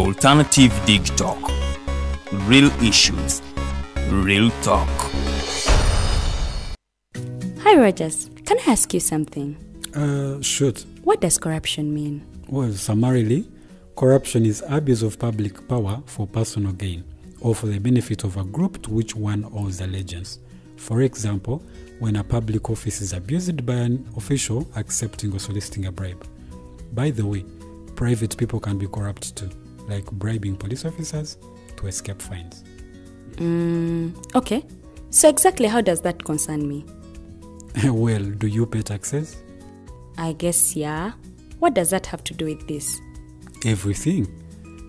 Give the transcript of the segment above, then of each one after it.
Alternative Digitalk. Real issues, real talk. Hi Rogers, can I ask you something? Shoot. What does corruption mean? Well, summarily, corruption is abuse of public power for personal gain or for the benefit of a group to which one owes allegiance. For example, when a public office is abused by an official accepting or soliciting a bribe. By the way, private people can be corrupt too, like bribing police officers to escape fines. Okay. So exactly how does that concern me? Well, do you pay taxes? I guess, yeah. What does that have to do with this? Everything.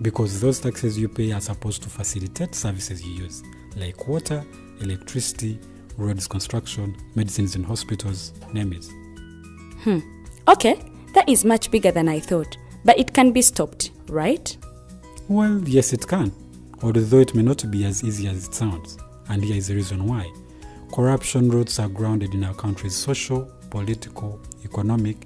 Because those taxes you pay are supposed to facilitate services you use, like water, electricity, roads construction, medicines in hospitals, name it. Okay, that is much bigger than I thought. But it can be stopped, right? Well, yes it can, although it may not be as easy as it sounds. And here is the reason why. Corruption roots are grounded in our country's social, political, economic,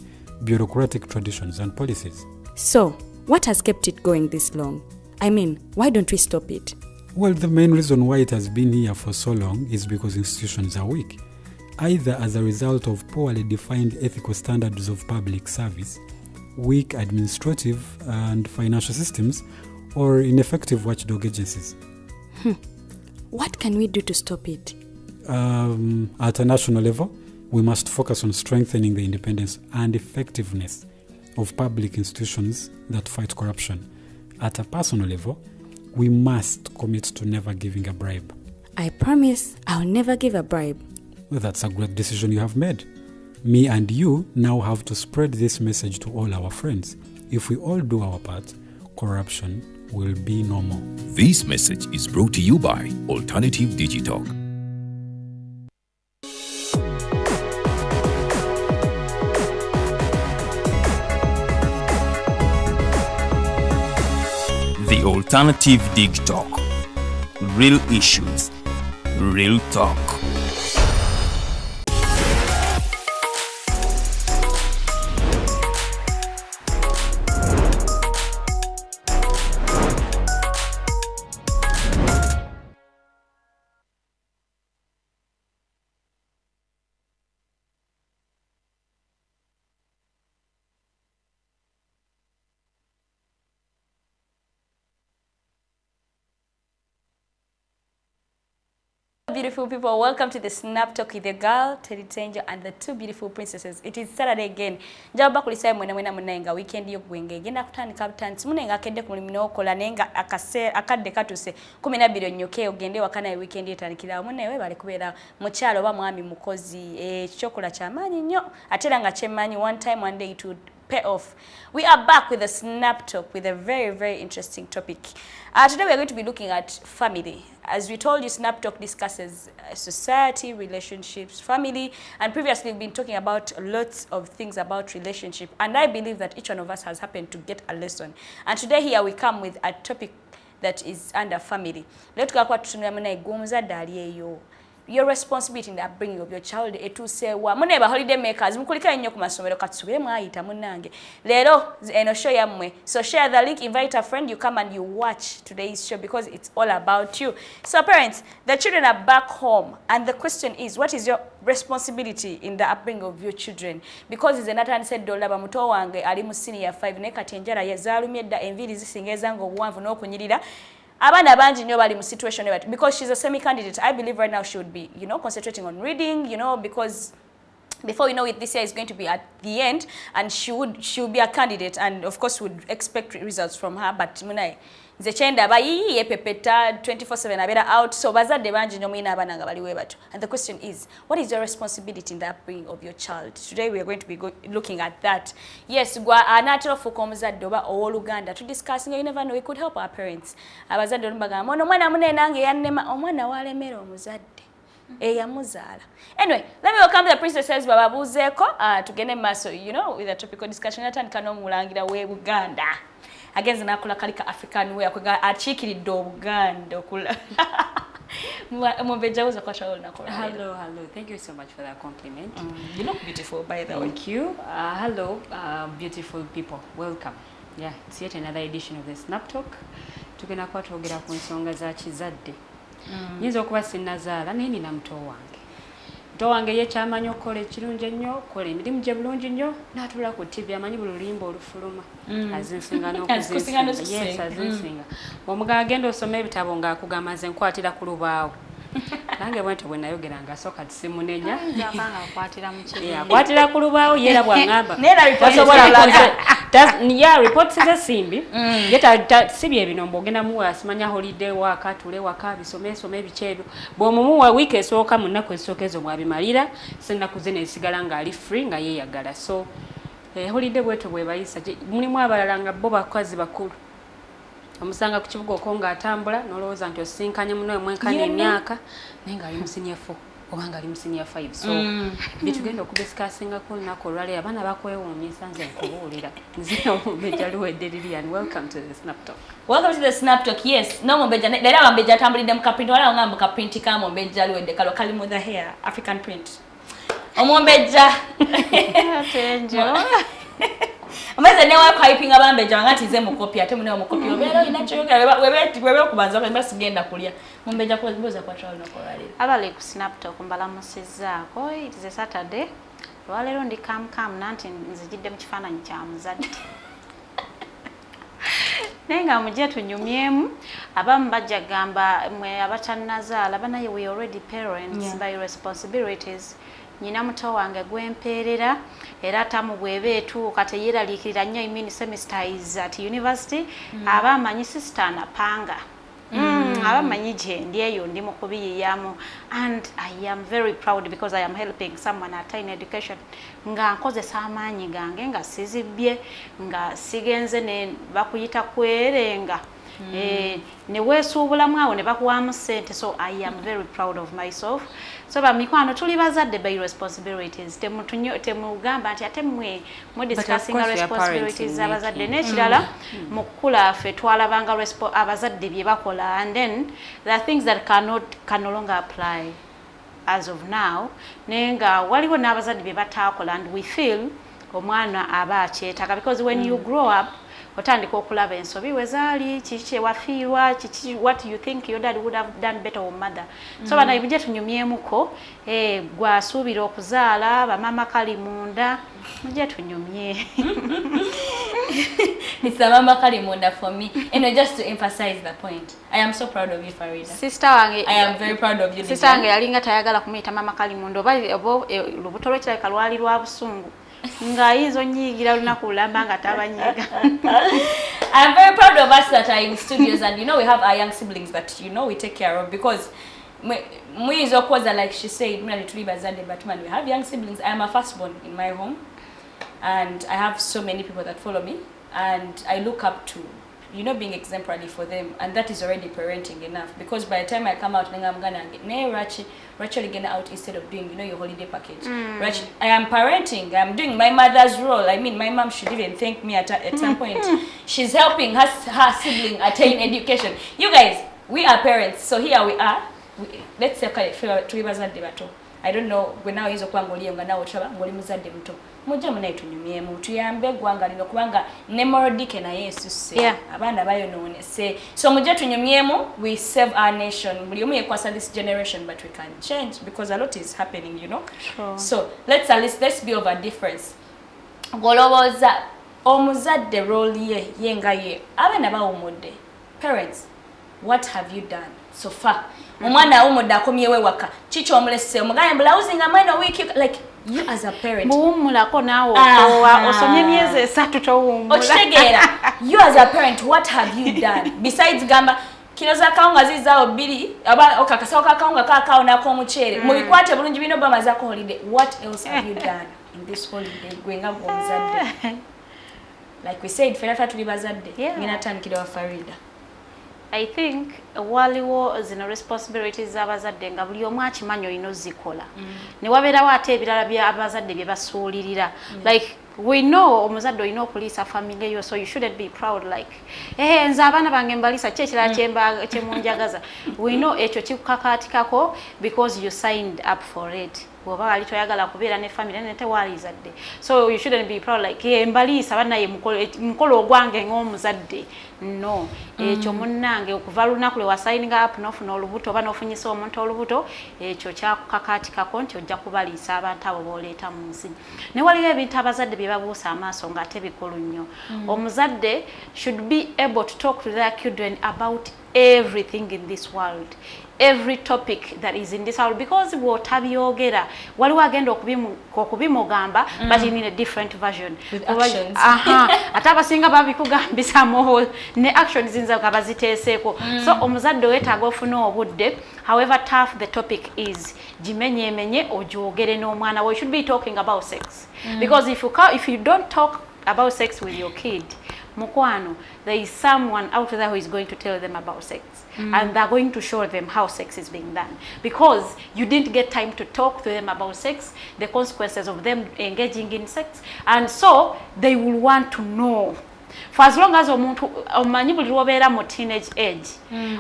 bureaucratic traditions and policies. So, what has kept it going this long? I mean, why don't we stop it? Well, the main reason why it has been here for so long is because institutions are weak, either as a result of poorly defined ethical standards of public service, weak administrative and financial systems, or ineffective watchdog agencies. What can we do to stop it? At a national level, we must focus on strengthening the independence and effectiveness of public institutions that fight corruption. At a personal level, we must commit to never giving a bribe. I promise I'll never give a bribe. Well, that's a great decision you have made. Me and you now have to spread this message to all our friends. If we all do our part, corruption will be no more. This message is brought to you by Alternative Digitalk. The Alternative Digitalk. Real issues, real talk. Beautiful people, welcome to the Snap Talk with the girl, Teangel, and the two beautiful princesses. It is Saturday again. Njaba kulisaya mwena munenga weekend yo gwenge. Genda kutandika butansi munenga akedde ku mulimu n'okola nenga akadde katuse 12 nnyoke ogende wakana weekend etandikira munewe bali kubeera mukyalo oba mwami mukozi ekyokola kyamaanyi nnyo ate era nga kyemmanyi one time one day it would pay off. We are back with a Snap Talk with a very, very interesting topic. Today we are going to be looking at family. As we told you, Snap Talk discusses society, relationships, family, and previously we've been talking about lots of things about relationship. And I believe that each one of us has happened to get a lesson. And today here we come with a topic that is under family. Let's go to bw'omuzadde. Your responsibility in the upbringing of your child etusewa muneba holiday makers mukulika nnyo ku masomero katusubire mwayita munange lero eno show yammwe, so share the link, invite a friend, you come and you watch today's show because it's all about you. So parents, the children are back home and the question is, what is your responsibility in the upbringing of your children? Because is another said dolaba muto wange ali mu senior 5 ne kati enjala yazalumye dda enviri zisingeza ngo obuwanvu n'okunyirira. Abana banji nyo bali mu situation because she's a semi-candidate. I believe right now she would be, concentrating on reading, because before you know it, this year is going to be at the end, and she would be a candidate, and of course would expect results from her. But munai zechenda bayi yepepeta 24/7 abera out, so bazadde banji nyo mwina abana nga bali webatu. And the question is, what is your responsibility in the upbringing of your child? Today we are going to be looking at that. Yes, gwa anatero bw'omuzadde oba ow'oluganda to discussing, you never know, we could help our parents. Abazadde olumbaga mono mwana munene nange yannema omwana walemera omuzadde. Eyamuzaala. Anyway, let me welcome the princesses bababuzeeko tugende maso, with a topical discussion atandika n'omulangira w'e Buganda. Agenze nakola kalika African way akwega achikiridde Obuganda okula. Hello. Thank you so much for that compliment. You look beautiful, by the way. Thank you. Hello, beautiful people. Welcome. Yeah, it's yet another edition of the Snap Talk. Tugenda kuba twogera ku nsonga za kizadde. Nyinza okuba sinnazaala naye nina muto wange. Muto wange ye kyamanyi okukola ekirungi ennyo, okukola emirimu gye bulungi nnyo, n'atuula ku TV amanyi buli lulimba olufuluma. Azinsinga n'okuzinsinga. Yes, azinsinga. Omugaa agenda osoma ebitabo ng'akugamba nze nkwatira ku lubaawo. Nange bwento bwe nayogera nga asooka tusimunenya. Akwatira ku lubaawo yeera bw'angamba. Yeah, reports ze simbi. Yeta sibye binombo ogenda muwa simanya holiday waka tule waka bisome ebikyebyo. Bw'omumuwa week esooka mu nnaku esooka ezo mwabimalira sinnaku zino esigala nga ali free nga yeeyagala. So holiday bweto bwe bayisa mulimu abalala nga bo bakazi bakulu. Omusanga ku kibuga okonga atambula nolowooza nti osinkanye muno mwenkana emyaka naye nga ali mu senior 4 oba nga ali mu senior 5. So bitugenda okudiscussingako olunaku olwaleero abaana bakwewuunyisa nze nkubuulira nzina Omulembe Luwedde Lilian. Welcome to the Snap Talk. Welcome to the Snap Talk. Yes, no Omulembe dala Omulembe atambulidde mu kapinti wala nga mu kapinti ka Omulembe Luwedde kali mu the hair African print. Omulembe Teangel. Amaze ne wa piping abambeja ngati ze mukopi ate mune omukopi obero inachoyoga webe kubanza basi genda kulya mumbeja ko ziboza kwa travel nokolale abale ku Snap Talk mbalamusizzaako. It is a Saturday lwaleero ndi kam nanti nzijidde mu kifaananyi kya muzadde naye nga mujje tunyumyemu abamu bajja gamba mwe abatannazaala banaye we already parents by responsibilities. Nyina muto wange gwempeerera era tamu bwebe etuuka teyeraliikirira nnyo imini semester is at university aba amanyi sister anapanga aba amanyi gye ndi eyo ndi mu kubiyiyamu. And I am very proud because I am helping someone attain education nga nkozesa amaanyi gange nga sizibye nga sigenze ne bakuyita kwerenga ne weesuubulamu awo ne bakuwaamu ssente. So I am very proud of myself. So bamikwano tuli bazadde by responsibilities. Temugamba nti ate mwe discussing responsibilities abazadde n'ekirala mu kukula ffe twalabanga abazadde bye bakola, and then there are things that can no longer apply as of now. Nenga waliwo n'abazadde bye bataakola and we feel omwana aba akyetaaga because when you grow up otandika okulaba ensobi wezaali kiki wafiirwa kiki what you think your dad would have done better or mother. So bana ibije tunyumyemuko gwasuubira okuzaala bamama kali munda muje tunyumye. It's a mama kali munda for me. And just to emphasize the point, I am so proud of you, Farida. Sister wange, I am very proud of you. Sister wange yalinga tayagala kumuyita mama kali munda oba lubuto lwekirabika lwali lwa busungu. I'm very proud of us that are in studios, and we have our young siblings that we take care of, because we is of course like she said but we have young siblings. I am a firstborn in my home and I have so many people that follow me and I look up to being exemplary for them, and that is already parenting enough, because by the time I come out I'm gonna Rachel get out instead of doing your holiday package. I am parenting, I'm doing my mother's role. I mean, my mom should even thank me at some point. She's helping her sibling attain education. You guys, we are parents, so here we are. Let's say I don't know when now is okwangoliyenga nawo chaba ngoli muzadde muto mujja munaitunyumyemu tuyambe gwanga lino kubanga nemorodic na Yesu se abana bayonone se so mujja tunyumyemu. We save our nation. Buli omu yekwasa this generation, but we can change because a lot is happening, Sure. So let's be of a difference. Goloboza omuzadde role yenga ye abana bawumudde. Parents, what have you done so far? Omwana umudde akomyewe waka chicho omulese omugaye blousing amano wiki, like you as a parent muwumulako nawo osomye myezi 3 towumula okitegeera. You as a parent, what have you done besides gamba kilo za kaunga zizao 2 aba okakasoka kaunga kakao nako omuchere mubikwate bulungi bino bamaza ko holiday? What else have you done in this holiday gwenga gw'omuzadde? Like we said, fera tuli bazadde ninatandikidde wa Farida. I think waliwo zino responsibilities abazadde nga buli omu akimanyi olina ozikola. Ne wabeerawo ate ebirala bya abazadde bye basuulirira. Like we know omuzadde olina okuliisa family yo, so you shouldn't be proud like nze abaana bange mbaliisa ki ekirala kyemunjagaza. We know ekyo kikukakaatikako because you signed up for it. bwoba wali toyagala kubeera ne family nete walizadde. So you shouldn't be proud like hey, mbaliisa banaye mukolo ogwange ng'omuzadde. No, ekyo munnange okuva lunaku lwe wasayininga up n'ofuna olubuto oba n'ofunyisa omuntu olubuto ekyo kyakukakaatikako nti ojja kubaliisa abantu abo b'oleeta mu nsi. Ne waliwo ebintu abazadde bye babuusa amaaso ng'ate bikulu nnyo. Omuzadde should be able to talk to their children about everything in this world. Every topic that is in this world, because bw'otabyogera waliwo agenda okubimugamba but in a different version with actions. Ate abasinga babikugambisa mo ne actions zinza kabaziteeseeko. So omuzadde weetaaga ofuna obudde, however tough the topic is, gimenyemenye ogyogere n'omwana we. Should be talking about sex because if you don't talk about sex with your kid, mukwano, there is someone out there who is going to tell them about sex and they're going to show them how sex is being done because you didn't get time to talk to them about sex, the consequences of them engaging in sex, and so they will want to know. For as long as omuntu omanyi buli lwobeera mu teenage age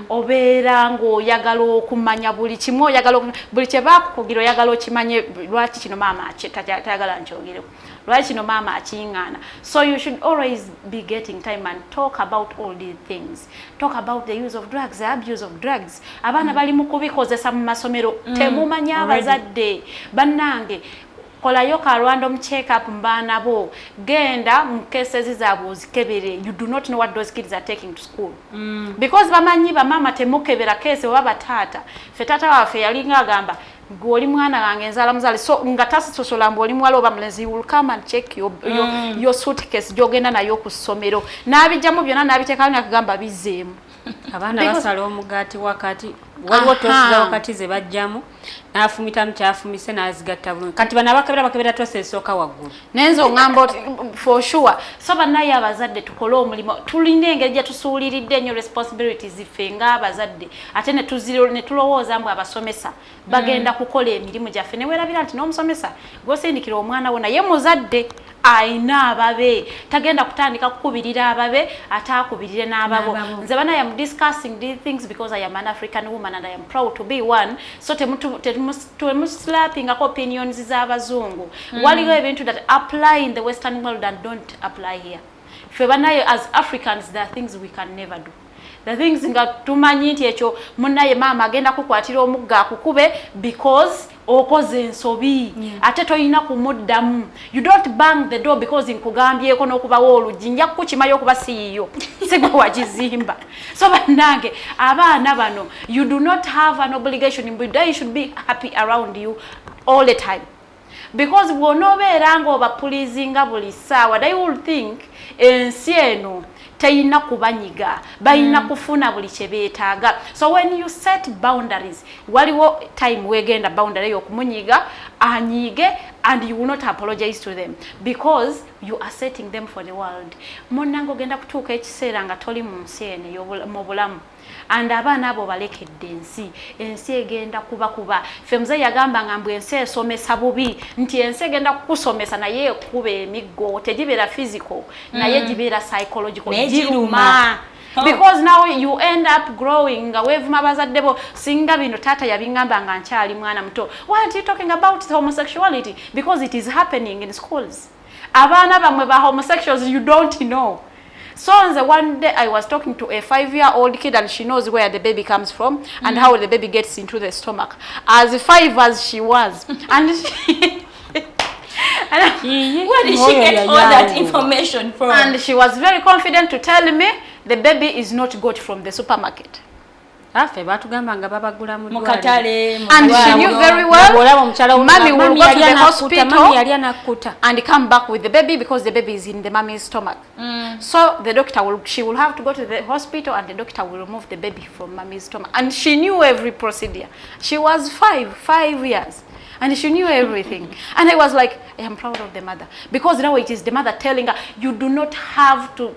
obeera ng'oyagala okumanya buli kimu, oyagala buli kye baakukugira oyagala okimanye, lwaki kino maama tayagala nkyogereko, lwaki kino maama akiŋŋaana. So you should always be getting time and talk about all these things. Talk about the use of drugs, the abuse of drugs. Abaana bali mu kubikozesa mu masomero temumanya abazadde. Bannange kolayo kalwando check up mbana bo, genda mu cases zaabwe ozikebere. You do not know what those kids are taking to school because bamanyi bamama temukebera case oba batata. Fe tata waffe yalinga agamba goli mwana wange nzala muzali, so nga tasisosola mboli mwalo oba mulenzi, will come and check your suitcase jogenda nayo ku ssomero n'abijjamu byonna n'abiteekamu akagamba bizeemu. Abaana basala omugaati wakati waliwo tosi za wakati ze bajjamu n'afumita mu kyafumise n'azigatta bulungi. Kati bana bakebera tosi esooka waggulu nenzo ngamba for sure. So bannaye abazadde tukole omulimu, tulina engeri gye tusuuliridde nnyo responsibilities ziffe ng'abazadde, ate ne tulowooza mbu abasomesa bagenda kukola emirimu gyaffe ne weerabira nti n'omusomesa gw'osindikira omwana wo naye muzadde ayina ababe, tagenda kutandika kukubirira ababe ate akubirire n'ababo. Nze bana I am discussing these things because I am an African woman and I am proud to be one. So temuslapping opinions z'abazungu. Waliwo ebintu that apply in the Western world and don't apply here. Ffe banaye as Africans there are things we can never do. The things nga tumanyi nti ekyo munnaye maama agenda kukwatira omugga akukube because okoze ensobi ate toyina kumuddamu. You don't bang the door because nkugambyeko n'okubawo oluggi nja kukimayo okuba siiyo sigwe wagizimba. So bannange abaana bano you do not have an obligation, but they should be happy around you all the time because bw'onoobeera ng'obapulizinga buli ssaawa they will think ensi eno tayina kubanyiga, bayina kufuna buli kye beetaaga. So when you set boundaries, waliwo time wegenda boundary y'okumunyiga anyiige and you will not apologize to them because you are setting them for the world. Munnange ogenda kutuuka ekiseera nga toli mu nsi eno mu bulamu and abaana abo balekedde ensi egenda kuba. Ffe muzeeyi yagamba nga mbu ensi esomesa bubi, nti ensi egenda kukusomesa naye ekuba emiggo, tegibeera physical naye gibeera psychological, giruma. Because now you end up growing nga weevuma abazadde bo singa bino taata yabingamba nga nkyali mwana muto. Why aren't you talking about homosexuality? Because it is happening in schools. Abaana bamwe ba homosexuals you don't know. So one day I was talking to a 5-year-old kid and she knows where the baby comes from and how the baby gets into the stomach. As 5 as she was. And she where did she get all that information from? And she was very confident to tell me the baby is not got from the supermarket. Afe batugamba nga babagula mu mukatale. And she knew very well mommy will go to the hospital and come back with the baby because the baby is in the mommy's stomach. So the doctor she will have to go to the hospital and the doctor will remove the baby from mommy's stomach. And she knew every procedure. She was 5 years. And she knew everything. And I was like, I am proud of the mother. Because now it is the mother telling her, you do not have to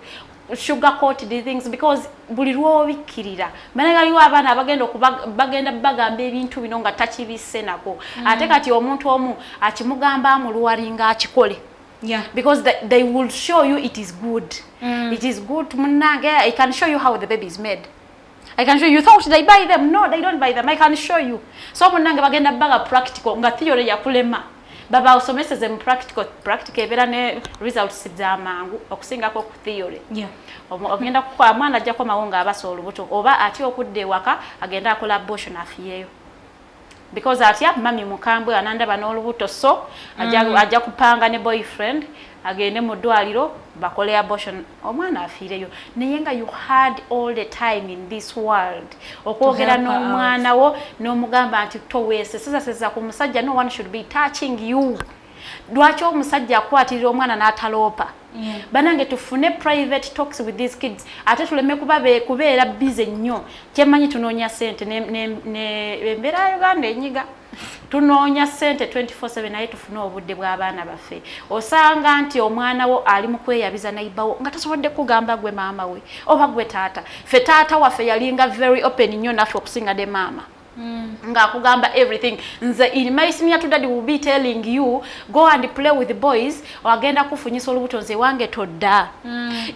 sugarcoat the things because buli lw'obikkirira banagaliwo abaana bagenda bagamba ebintu bino nga takibisse nako ate kati omuntu omu akimugamba amuluwalinga akikole because they will show you it is good. It is good munnange. I can show you how the baby is made. I can show you. You thought they buy them? No, they don't buy them. I can show you. So munange bagenda baga practical nga theory ya kulema. Baba osomeseze mu practical ebera ne results z'amangu okusinga ko theory. Yeah. Ogenda kwa mwana ajja kwa mawonga abasa olubuto oba ati okudde waka agenda akola abortion afiyeyo. Because ati mami mukambwe ananda banolubuto so ajja kupanga ne boyfriend agende mu ddwaliro bakole abortion omwana afiireyo naye nga you had all the time in this world okwogera n'omwana wo n'omugamba nti toweese sesa ku musajja no one should be touching you lwaki omusajja akwatirira omwana n'ataloopa banange tufune private talks with these kids ate tuleme kubeera busy nnyo kyemanyi tunoonya sente embeera ya Uganda enyiga tunoonya sente 24/7 naye tufune obudde bw'abaana baffe osanga nti omwana wo ali mu kweyabiza nayibawo nga tasobodde kugamba gwe maama we oba gwe taata ffe taata waffe yalinga very open nnyo naffe okusinga de maama nga kugamba everything nze in my senior to daddy will be telling you go and play with the boys wagenda kufunyisa olubuto nze wange todda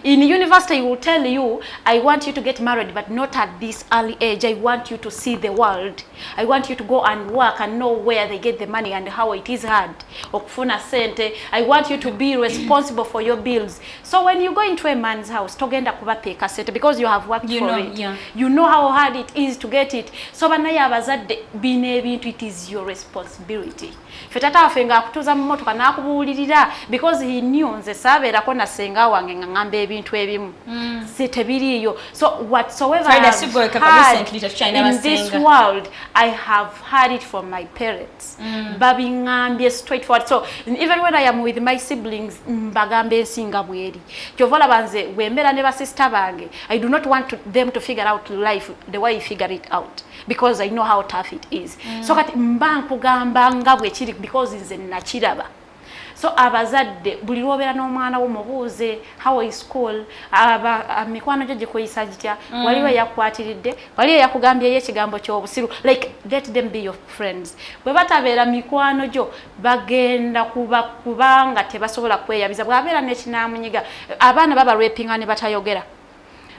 in university he will tell you I want you to get married but not at this early age. I want you to see the world. I want you to go and work and know where they get the money and how it is hard okufuna sente. I want you to be responsible for your bills. So when you go into a man's house togenda kubapeka sente because you have worked for it. Yeah. You know how hard it is to get it. So banaya abazadde bine ebintu it is your responsibility. Fetata afenga akutuza mu motoka nakubuulirira because he knew nze sabeerako na senga wange ngamba ebintu ebimu sitebiriyo. So whatsoever in this world I have heard it from my parents. Babi ngambye straightforward. So even when I am with my siblings mbagambe ensinga bweri kyovola banze wembera ne basister bange I do not want them to figure out life the way I figure it out because I know how tough it is. So kati mbankugamba nga bwe kiri because nze nakiraba. So abazadde buli lwobera n'omwana wo mubuuze how is school mikwano gye gikoyisa gitya waliwe yakwatiridde waliwe yakugambye ekigambo ky'obusiru like let them be your friends. Bwe batabeera mikwano gyo bagenda kubanga tebasobola kweyabiza bw'abeera n'ekinaamunyiga abaana baba rapinga ne batayogera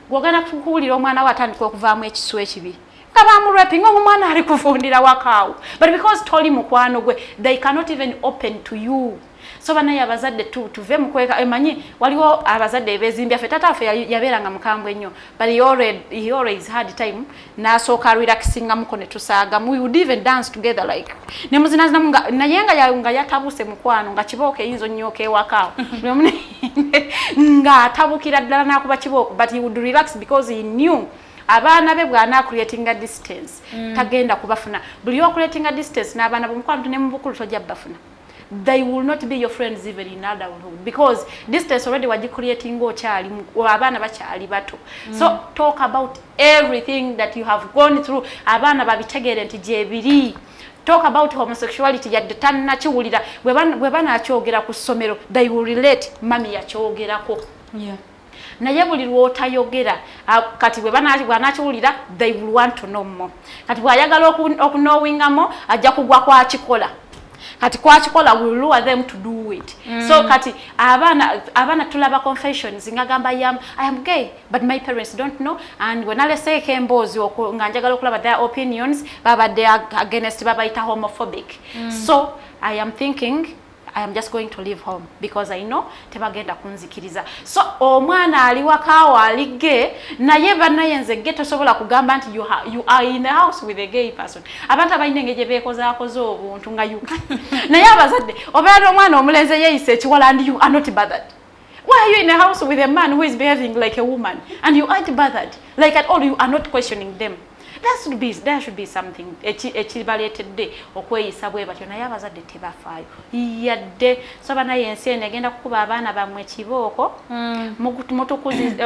gwogana kukuwulira omwana we atandika okuvaamu ekisu ekibi kabamu rapping omwana ali kufundira wakaawo but because toli mukwano gwe they cannot even open to you. So banaye abazadde tuve mukweka emanyi waliwo abazadde bezimbya ffe tata affe yabeeranga mukambwe nnyo but he always had time nasooka relaxinga muko ne tusaagamu we would even dance together like ne muzinamu naye nga yatabuse mukwano nga kibooka eyinza nnyoka ewakaawo nga atabukira ddala n'akuba kibooka but he would relax because he knew abaana be bwana creating a distance tagenda kubafuna buli creating a distance n'abaana bomukwano ne mubukulu tojja bafuna. They will not be your friends even in adulthood because distance already waji creating okyali abaana bakyali bato. So talk about everything that you have gone through abaana babitegeere nti gyebiri. Talk about homosexuality yadde tannakiwulira bwe banakyogera ku ssomero they will relate mami yakyogerako. Yeah. Naye buli lwotayogera kati bwe banakiwulira they will want to know more. Kati bwayagala okunowingamo ajja kugwa kwa kikola. Kati kwa chikola will lure them to do it. So kati abana tulaba confessions ngagamba I am gay but my parents don't know and when I say kembozi nganjagala okulaba their opinions baba they are against baba ita homophobic. So I am thinking I am just going to leave home because I know tebagenda kunzikiriza. So omwana ali wakaawo ali gay naye banaye nze gay tosobola kugamba nti you are in the house with a gay person. Abantu abalina engeri beekozaakoza obuntu nga yuka naye abazadde obeera omwana omulenzi yeeyisa ekiwala and you are not bothered. Why are you in a house with a man who is behaving like a woman and you aren't bothered like at all? You are not questioning them. There should be something ekibaleetedde okweyisa bwe batyo naye abazadde tebafaayo yadde. So banaye ensi eno egenda kukuba abaana bammwe kibooko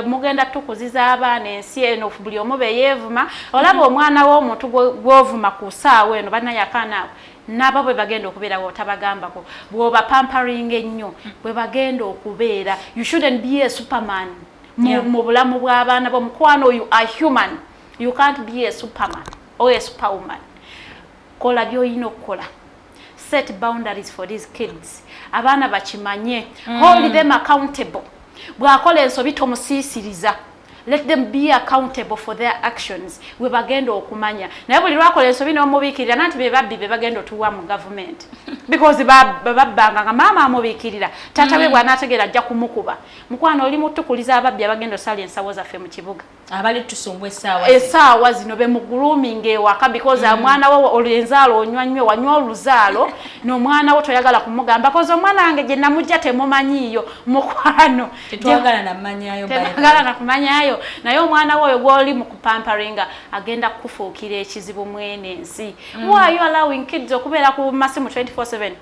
mugenda tukuziza abaana ensi eno buli omu beyeevuma olaba omwana w'omuntu gw'ovuma ku ssaawa eno banaye akaanaawe nabo bwe bagenda okubeera bw'otabagambako bw'oba pampering ennyo bwe bagenda okubeera. You shouldn't be a superman mu bulamu bw'abaana b'omukwano. You are human. You can't be a superman or a superwoman. Kola byoyina okukola. Set boundaries for these kids. Abaana bakimanye. Hold them accountable. Bwakola ensobi tomusiisiriza. let them be accountable for their actions we bagenda okumanya naye buli lwakola ensobi n'omubikirira nanti be babbi be bagenda otuwa mu government because babbanga nga maama amubikirira tata we bw'anaategeera ajja kumukuba mukwano oli mutukuliza ababbi abagenda osala ensawo zaffe mu kibuga abali tusumbwa essaawa zino be mu grooming ewaka because omwana wo olwenzaalo onywa nnyo wanywa oluzaalo n'omwana wo toyagala kumugamba because omwana wange gye namujja temumanyiiyo mukwano tetwagala na kumanyayo naye omwana wo oyo gw'oli mu kupamparinga agenda kukufuukira ekizibu mwene ensi why are you allowing kids okubeera ku masimu 24/7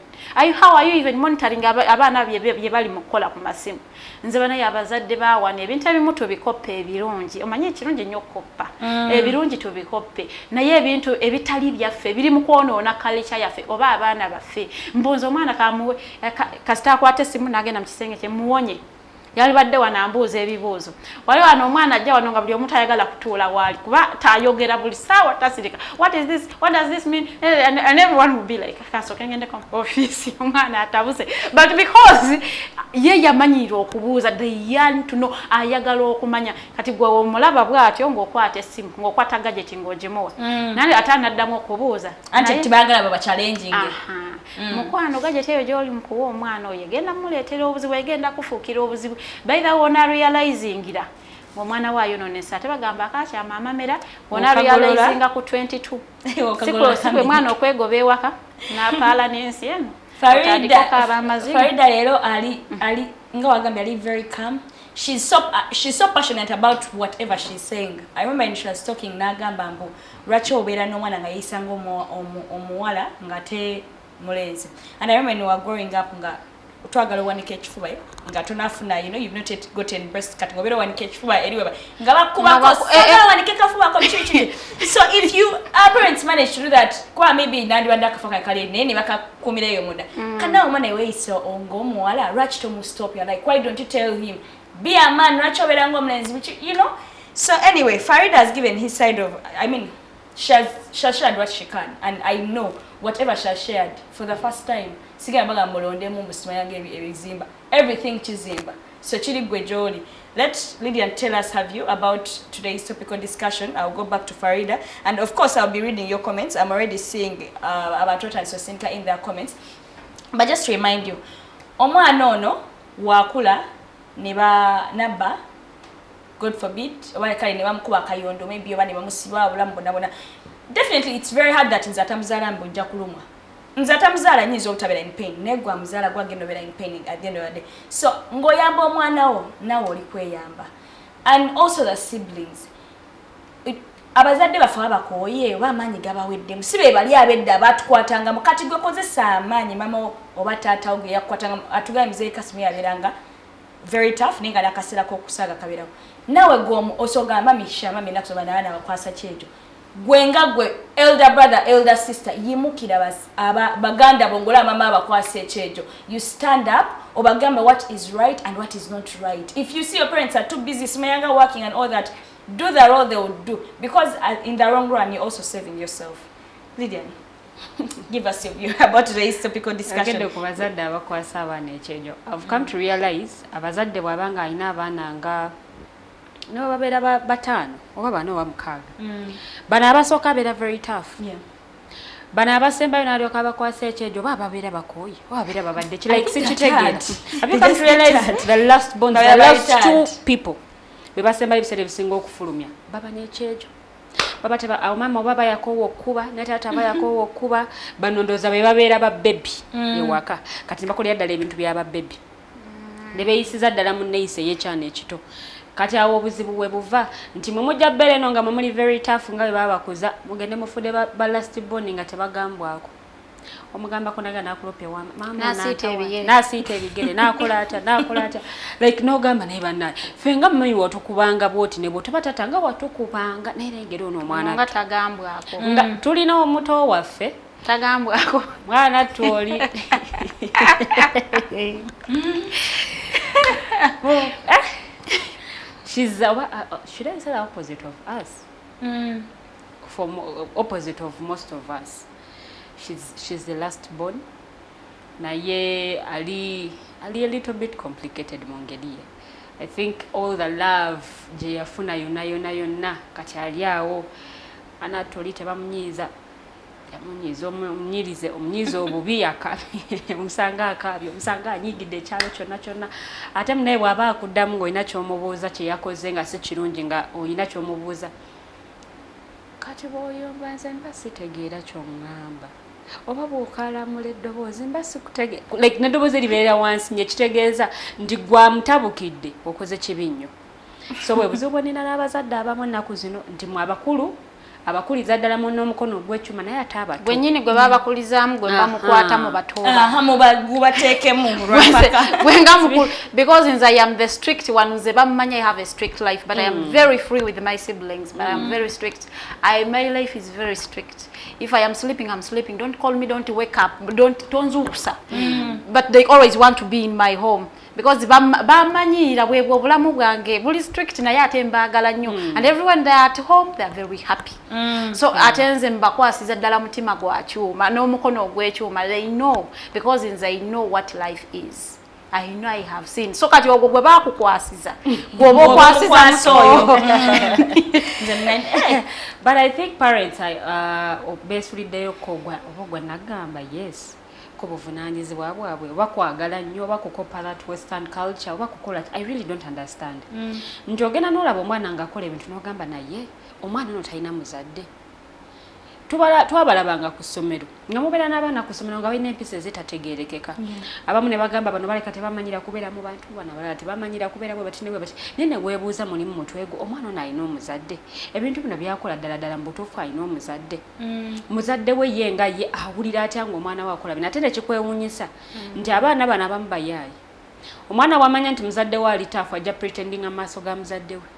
how are you even monitoring abaana bye bali mu kukola ku masimu nze banaye abazadde baawana ebintu ebimu tubikoppe ebirungi omanyi ekirungi nnyo okukoppa ebirungi tubikoppe naye ebintu ebitali byaffe biri mu kwonoona kalicha yaffe oba abaana baffe mbunza omwana kamuwe kasita akwata essimu n'agenda mu kisenge kye muwonye yali badde wanambuuza ebibuuzo wali wano omwana ajja wano nga buli omuntu ayagala kutuula waali kuba tayogera buli ssaawa tasirika what does this mean and everyone will be like kasooke ngende ku office omwana atabuse but because ye yamanyiira okubuuza they yearn to know ayagala okumanya kati gwe omulaba bw'atyo ng'okwata essimu ng'okwata gadget ng'ogimuwa nani ate anaddamu okubuuza anti tibagala baba challenging mukwano gadget eyo gy'oli mu kuwa omwana oyo egenda muleetera obuzibu egenda kufuukira obuzibu by the way ona realizingira omwana waayo nonesa ate bagamba akakyama amamera ona realizinga ku 22 sikwe mwana okwegoba ewaka n'apaala n'ensi eno Farida lero ali nga wagambye ali very calm. She's so passionate about whatever she's saying. I remember when she was talking nagamba mbu lwaki obeera n'omwana nga yeyisanga omuwala nga te mulenzi. And I remember when we were growing up nga twagala wanika ekifuba nga tunafuna you've not yet gotten breast cutting obeera wanika ekifuba eriwe nga bakubako wanika kafuba ko chichi. So if you parents manage to do that kwa maybe nandi banda kafaka kale nene bakakumira eyo muda kana omwana yeyisa omuwala lwaki tomu stop you like why don't you tell him be a man lwaki obeera ng'omulenzi which so anyway Farida has given his side of she has shared what she can and I know whatever she has shared for the first time sigala baga mulondemu mbusima yange ebizimba everything kizimba so chiri gwe joli. Let Lilian tell us her view about today's topical discussion. I'll go back to Farida and of course I'll be reading your comments. I'm already seeing about Tota and Sosinka in their comments, but just to remind you omwana ono wakula neba naba God forbid oba kale ne bamukuba kayondo maybe oba ne bamusiba obulamu bonabona. Definitely it's very hard that nzata muzala mbunja kulumwa nzata muzala nyizo obutabera in pain negwa muzala gwagenda obera in pain at the end of the day. So ngoyamba omwana wo nawo oli kweyamba and also the siblings abazadde bafa abakoye oba amaanyi gabawedde musibe bali abedda batukwatanga mukati gwe kozesa amaanyi mama oba taata oge yakwatanga atugamize kasimi yaberanga very tough ninga nakasira ko kusaga kabirawo nawe gwo osoga mami sha mami nakusoba na bakwasa kyejo gwenga gwe elder brother elder sister yimukira baganda bongola mama abakwasa kyejo you stand up obagamba what is right and what is not right. If you see your parents are too busy smayanga working and all that, do the role they would do because in the wrong run you're also saving yourself. Lilian, give us your view about today's topical discussion. I've come to realize abazadde bwabanga alina abaana nga no babeera bataano oba bano bamukaaga bano abasooka beera very tough bano abasembayo n'alyoka abakwasa ekyejo oba ababeera bakooyi oba abeera babadde like sikitegeera. Have you come to realize the last bond, the last two people be basembayo ebiseera ebisinga okufulumya baba n'ekyejo baba teba mama oba bayakoowa okkuba ne taata bayakoowa okkuba bano ndooza be babeera babbebi ewaka kati bakolera ddala ebintu by'ababbebi ne beeyisiza ddala mu nneeyisa ey'ekyana ekito. Kati awo obuzibu bwe buva nti mwe mujja bbere eno nga mwe muli very tough nga bwe babakuza mugende mufudde ba last born nga tebagambwako omugambako naga nakulopya wa mama nasiita ebigere nakola ata like nogamba naye bannaye ffe nga mmanyi watukubanga bwoti ne bwotaba tata nga watukubanga naye engeri ono omwana nga tagambwako nga tulina omuto waffe tagambwako mwana twoli she's should I say the opposite of us? Opposite of most of us. She's the last born. Na ye ali a little bit complicated mongelie. I think all the love je yafuna yonna kati ali awo Anatoli tebamunyiiza yamunyiiza omunyiiza obubi omusanga akabyo omusanga anyigidde ekyalo kyonna ate munaye bw'aba akuddamu ng'olina ky'omubuuza kye yakoze nga si kirungi nga olina ky'omubuuza kati bw'oyomba nze mba sitegeera ky'oŋŋamba oba bw'okalamula eddoboozi mba sikutegeera like n'eddoboozi eribeerera wansi nyekitegeeza nti gwamutabukidde okoze kibi nnyo so bwe buzibu bwe nina n'abazadde abamu ennaku zino nti mwe abakuliza ddala mu n'omukono ogw'ekyuma naye ate abato gwe nnyini gwe babakulizaamu gwe bamukwata mu batooba gubateekemu gwenga mukulu because nze I am the strict one nze bamumanya I have a strict life but I am very free with my siblings but I am very strict my life is very strict if I am sleeping I'm sleeping don't call me don't wake up don't tonzuukusa but they always want to be in my home because bamanyira bwebwo obulamu bwange buli strict naye ate mbaagala nnyo and everyone they are at home they are very happy so ate nze mbakwasiza ddala mutima gwa kyuma n'omukono ogw'ekyuma they know because nze I know what life is I know I have seen so kati ogwo gwe bakukwasiza gwoba okwasiza nsoyo but I think parents beesuliddeyo kogwa oba gwe nagamba yes obuvunanyizibwa bwabwe bakwagala nnyo bakukopa that western culture bakukola I really don't understand nti ogenda n'olaba omwana ng'akola ebintu n'ogamba naye omwana ono talina muzadde twabalabanga ku ssomero nga mubeera n'abaana ku ssomero nga balina empisa ezitategeerekeka abamu ne bagamba bano baleka tebamanyira kubeera mu bantu bano abalala tebamanyira kubeera bwe bati ne bwe bati naye ne weebuuza mulimu mutwe gwo omwana ono alina omuzadde ebintu bino byakola ddala mu butuufu alina omuzadde muzadde we ye nga ye awulira atya ng'omwana we akola bino ate nekikwewuunyisa nti abaana bano abamu bayaayi omwana wamanya nti muzadde we alitaafu ajja pretending amaaso ga muzadde we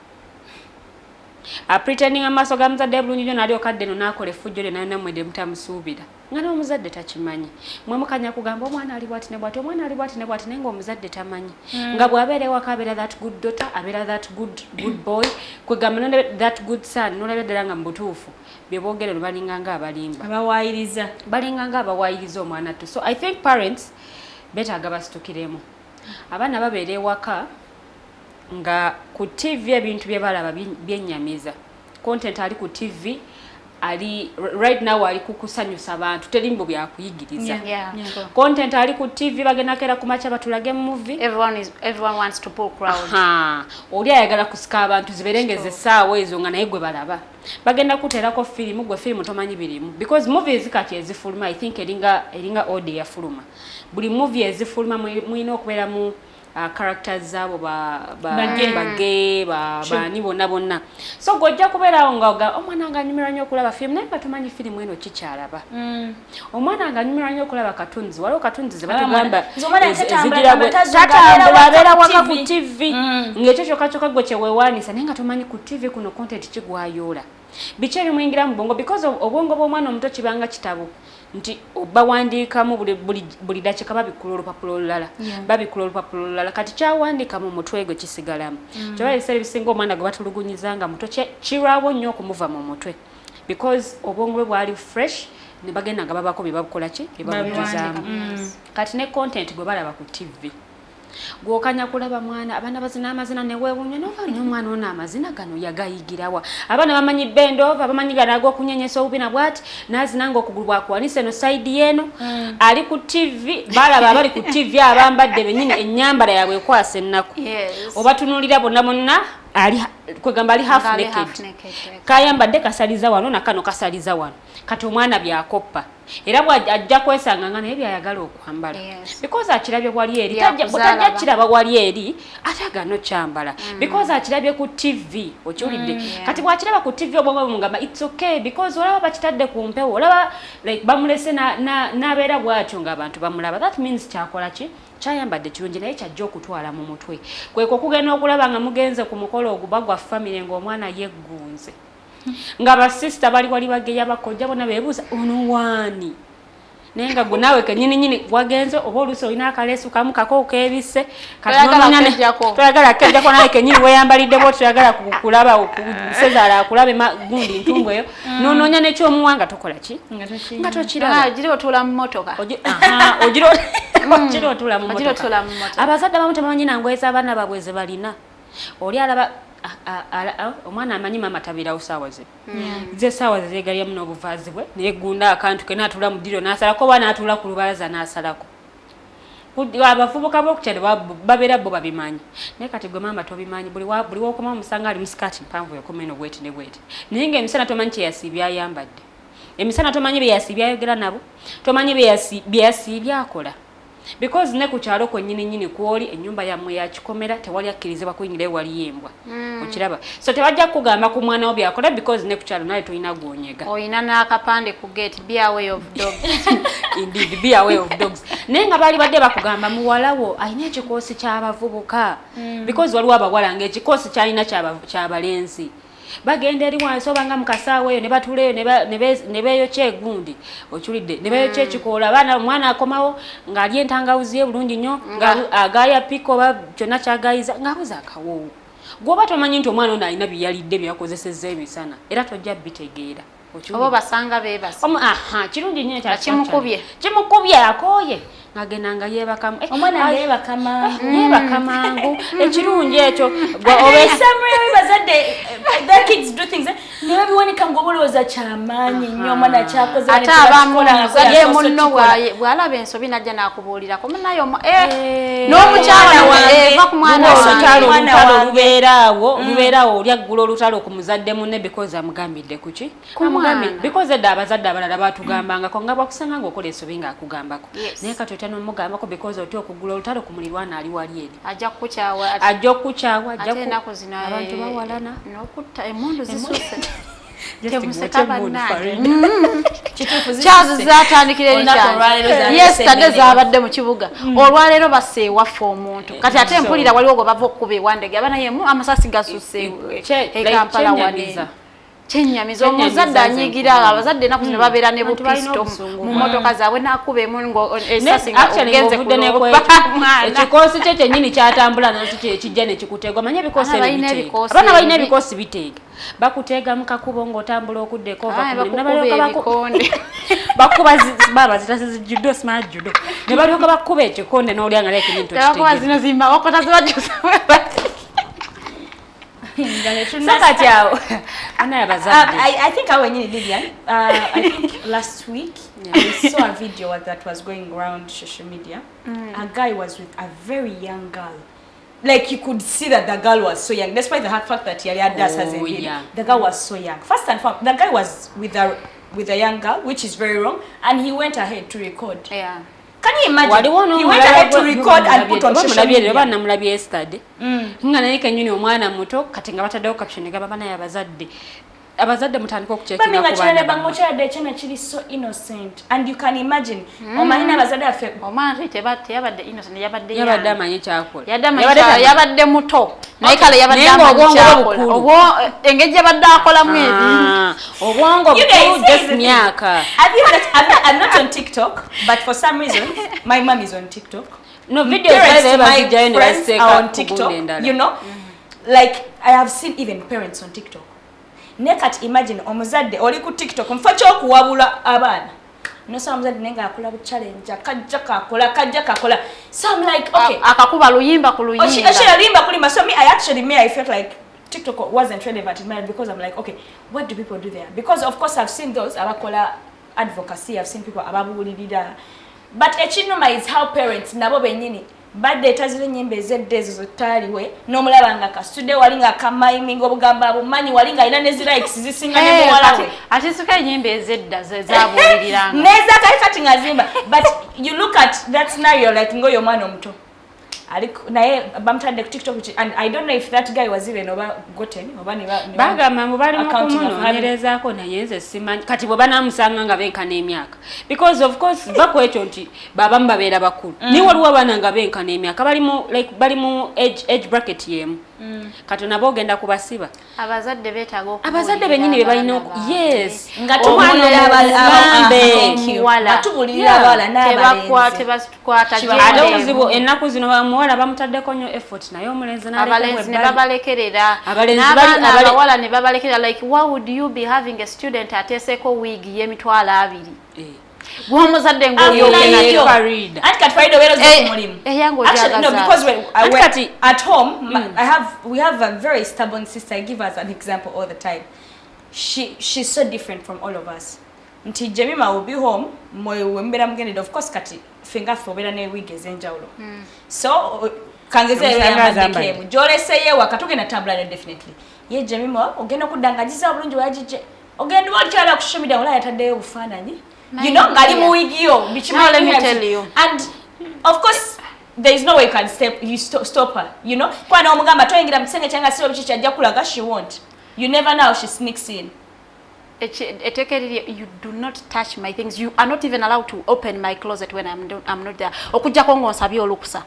pretending amaaso ga muzadde bulungi nnyo n'ali okadde no n'akola effujjo lye nayo namwedde mutamusuubira nga n'omuzadde takimanyi mwe mukanya kugamba omwana ali bwati ne bwati omwana ali bwati ne bwati naye ng'omuzadde tamanyi nga bw'abeera ewaka abeera that good daughter abeera that good boy kwegamba nolebe that good son nolabye ddala nga mu butuufu bye boogere balinga nga abalimba balinga nga abawaayiriza omwana tu so I think parents betaaga basitukiremu abaana babeera ewaka nga ku TV ebintu bye balaba byennyamiza content ali ku TV ali right now ali kukusanyusa abantu terimbo byakuyigiriza content ali ku TV bagenda kera ku macha batulage movie everyone wants to pull crowd oli ayagala kusika abantu ziberengeze saawa ezo nga naye gwe balaba bagenda kuterako filimu gwe filimu tomanyi birimu because movies kati ezifuluma I think eringa ode ya fuluma buli movie ezifuluma mwina okubeera mu characters zabo bage bani bonna so gojja kubeera nga omwana nga nyumira nnyo okulaba film naye batumanyi film eno kikyalaba omwana nga nyumira nnyo okulaba katunzi waliwo katunzi ze batugamba tatambula abeera waka ku TV ng'ekyo kyokka gwe kyeweewaanisa naye nga tomanyi ku TV kuno content kigwayoola biki ebimuyingira mu bwongo because obwongo bw'omwana omuto kibanga kitabo nti bawandiikamu buli dakiika babikula olupapula olulala kati kyawandiika mu mutwe gwe kisigalamu kyoba ebiseera ebisinga omwana gwe batulugunyizanga muto kirwawo nnyo okumuva mu mutwe because obwongo bwe bwali fresh ne bagenda nga babako bye babukola ki bye babujuzaamu kati ne content gwe balaba ku TV gwokanya kulaba mwana abaana bazina amazina ne weewuunya n'omwana ono amazina gano yagayigirawa abaana bamanyi bendova bamanyi ganaga okunyenyesa obubina bwati nazina nga okugulu bwakuwanisa eno side yeno ali ku TV balaba abali ku TV abambadde bennyini ennyambala yaabwe ekwasa ennaku obatunuulira bonna kwegamba ali half naked kayambadde kasaliza wano nakano kasaliza wano kati omwana byakoppa era bw'ajja kwesanga nga naye byayagala okwambala because akirabye wali eri tajja kiraba wali eri ate agano kyambala because akirabye ku TV okiwulidde kati bw'akiraba ku TV obwongo bumugamba it's okay because olaba bakitadde ku mpewo olaba like bamulese n'abeera bw'atyo ng'abantu bamulaba that means kyakola ki kyayambadde kirungi naye kyajja okutwala mu mutwe kweko okugenda okulaba nga mugenze ku mukolo oguba gwa famire ng'omwana yeggunze nga basista bali wali bageya bakojja bonna beebuuza ono waani naye nga gwe naawe kenyininyini wagenze oba oluusi olina akaleesu kamu kako keebisse toyagala kejjako nawe kenyini weeyambalidde bwo toyagala kulaba sezaala akulabe gundi ntumbu eyo noonoonya nekyomuwanga tokola ki nga tokiraba ogiri otuula mu mmotoka ogiri otula mu mmotoka abazadde abamu tebamanyi nangoye z'abaana baabwe ze balina oli alaba omwana amanyi mama tabirawo saawa ze ze saawa ze zeegalya muno obuvaazi bwe neegunda akantu ke n'atuula mu ddiro n'asalako oba n'atuula ku lubalaza n'asalako abavubuka b'okukyalo babeera bo babimanyi naye kati gwe mama tobimanyi buli w'okoma omusanga ali mu sikaati mpanvu ekoma eno bweti ne bweti naye ng'emisana tomanyi kyeyasiibya ayambadde emisana tomanyi beyasiibya ayogera nabo tomanyi beyasiibya akola because ne ku kyalo kwennyini kwoli ennyumba yammwe yakikomera tewali akkirizibwa kuyingira ewali embwa okiraba so tebajja kugamba ku mwana wo byakola because ne ku kyalo naye tolina gwonyega oyina n'akapande ku gate be away of dogs indeed be away of dogs naye nga baali badde bakugamba muwalawo alina ekikoosi ky'abavubuka because waliwo abawala ng'ekikoosi kyalina ky'abalenzi bagenda eri wansi obanga mukasaawa eyo ne batuleyo ne beeyokya egundi okiwulidde ne beeyokya ekikoola abaana omwana akomawo ng'ali entangawuzi ye bulungi nnyo nga agaaya pika oba kyonna kyagayiza ng'abuza akawoowo gw'oba tomanyi nti omwana ono alina byeyalidde byakozesezza emisana era tojja bitegeera oba basanga beebase kirungi nnyo kimukubye akooye ngagenda nga yeebakamu omwana yeebaka mangu ekirungi ekyo nebabiwanika ng'obolowooza kyamaanyi nnyo omwana kyakoze ate abamuye munno bw'alaba ensobi najja n'akubuulirako munayo n'omukyala eva ku mwana olutalo lubeeraawo olya ggula olutalo ku muzadde munne because amugambidde kuki because edda abazadde abalala batugambangako nga bakusanga ng'okola ensobi ng'akugambako naye kati otya n'omugambako because otya okugula olutalo ku mulirwana ali wali eri ajja kukukyawa ate ennaku zino abantu bawalana n'okutta emmundu zisuuse zatandikira yesterday zabadde mu kibuga olwaleero baseewaffe omuntu kati ate mpulira waliwo gwe bava okukuba ewandege aba naye amasasi gasusse ekampala wanene kyenyamiza omuzadde anyigira abazadde ennaku zino babeera ne bupisto mu motoka zaabwe n'akuba emu esasi nga ogenze kulomwana ekikoosi kye kyennyini kyatambula nakyo ekijja ne kikuteegwa manye ebikoosi abaana balina ebikoosi biteega bakuteega mu kakubo ng'otambula okuddeko bakuba baba zitasizi judo smart judo ne balyoka bakuba ekikonde n'olya nga leke nyinto kiteega zino zimba wakota zibajusa I think I went in Lilian. I think last week I saw a video that was going around social media. A guy was with a very young girl. Like you could see that the girl was so young, despite the fact that he had hasn't been. The girl was so young. First and foremost, the guy was with a young girl, which is very wrong, and he went ahead to record. Yeah. Can you imagine? He went ahead to record and put on social media. Namulabye yesterday. Nga naye kenyini omwana muto kati nga bataddewo caption gaba bana abazadde mutandika okucheckinga ku baana. Bamwe bangokyade kyana kiri so innocent, and you can imagine omanyina abazadde afe omwana teyabadde innocent yabadde amanyi kyakola yabadde muto naye kale yabadde amanyi kyakola engeri yabadde akolamu ebi obwongo bukulu just myaka. I'm not on TikTok, but for some reason my mom is on TikTok. No videos my friends are on TikTok, you know. Like I have seen even parents on TikTok. Nekat imagine omuzadde oli ku TikTok mfacho okuwabula abaana. No some omuzadde nenga akola bu challenge kajja kakola. So I'm like okay. Akakuba luyimba ku luyimba. Oshira luyimba kulima. So I felt like TikTok wasn't relevant in my life because I'm like okay, what do people do there? Because of course I've seen those abakola advocacy, I've seen people ababulirira. But echinoma is how parents nabo benyini badde tazire nyimbe ezedde ezo taliwe n'omulaba nga kasude walinga akamayimingo obugamba bumanyi walinga alina ne likes zisinga ne muwalawe ate sika nyimbe ezedda zaabuliranga neza kati ngazimba. But you look at that scenario like ngoyo mwana omuto naye bamutadde ku TikTok, and I don't know if that guy was even gotten oba ne bagamba mubali mukumunonyerezaako naye nze simanyi kati bwe banamusanga nga benkana emyaka because of course bakwekyo nti babamu babeera bakulu ni waliwo abaana nga benkana emyaka bali mu age bracket yemu kati nabo ogenda kubasiba abazadde beetaaga abazadde bennyini be balina yes nga tubulirira abawala n'abalenzi ate obuzibu ennaku zino bamuwala bamutaddeko nnyo effort naye omulenzi abalenzi ne babalekerera n'abaana abawala ne babalekerera like why would you be having a student ateeseko wig y'emitwalo 2 bw'omuzadde ng'oyo Farida anti kati Farida wero zo mulimu actually no because when at home we have a very stubborn sister. I give us an example all the time. She's so different from all of us. Nti Jemima will be home moyo wembera mugende of course kati finga fobera ne wigeze enjawulo so kangeze yambadde joleseye wakatuge na tablet definitely ye Jemima ogenda kudangajiza bulungi wajije ogenda wakyala ku social media wala yataddeyo bufaananyi you know ngali mu wigiyo bichima let me tell you and of course there is no way you can stop her, you know kwana omugamba toyingira mu kisenge kyanga siro bichi kyajja kulaga she won't. You never know, she sneaks in. You do not touch my things. You are not even allowed to open my closet when I'm not there. Okujja kongo nsabye olukusa.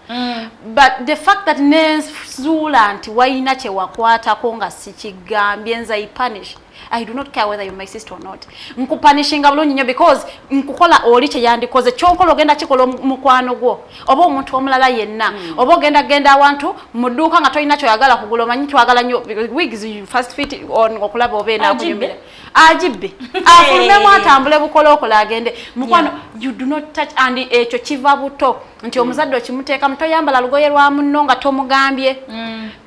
But the fact that nezula nti wayina kye wakwata konga sikigambye nza ipunish. I do not care whether you're my sister or not. Nkupanishinga bulungi nnyo because nkukola oli kye yandikoze kyonkola ogenda kikola mukwano gwo oba omuntu omulala yenna oba ogenda awantu mu dduuka nga tolina kyoyagala kugula omanyi twagala nnyo wigs first fit on okulaba obeera akunyumira ajibbe afulumemu atambule bukola okola agende mukwano you do not touch and ekyo kiva buto nti omuzadde okimuteekamu toyambala lugoye lwa munno nga tomugambye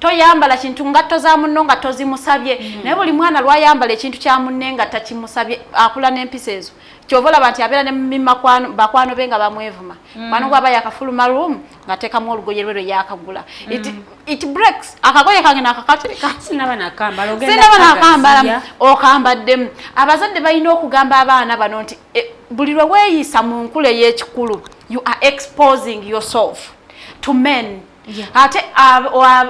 toyambala kintu ngatto za munno nga tozimusabye naye buli mwana lwayambala ekintu kya munne nga takimusabye akula n'empisa ezo kyovola banti abeera ne mimakwano bakwano benga bamwevuma kwano gwaba yakafuluma room ngateekamu olugoye lwe yakagula it breaks akagoye kange nakakateeka sinaba nakambala okambaddemu abazadde balina okugamba abaana bano nti buli lwe weeyisa mu nkula ey'ekikulu you are exposing yourself to men. Ate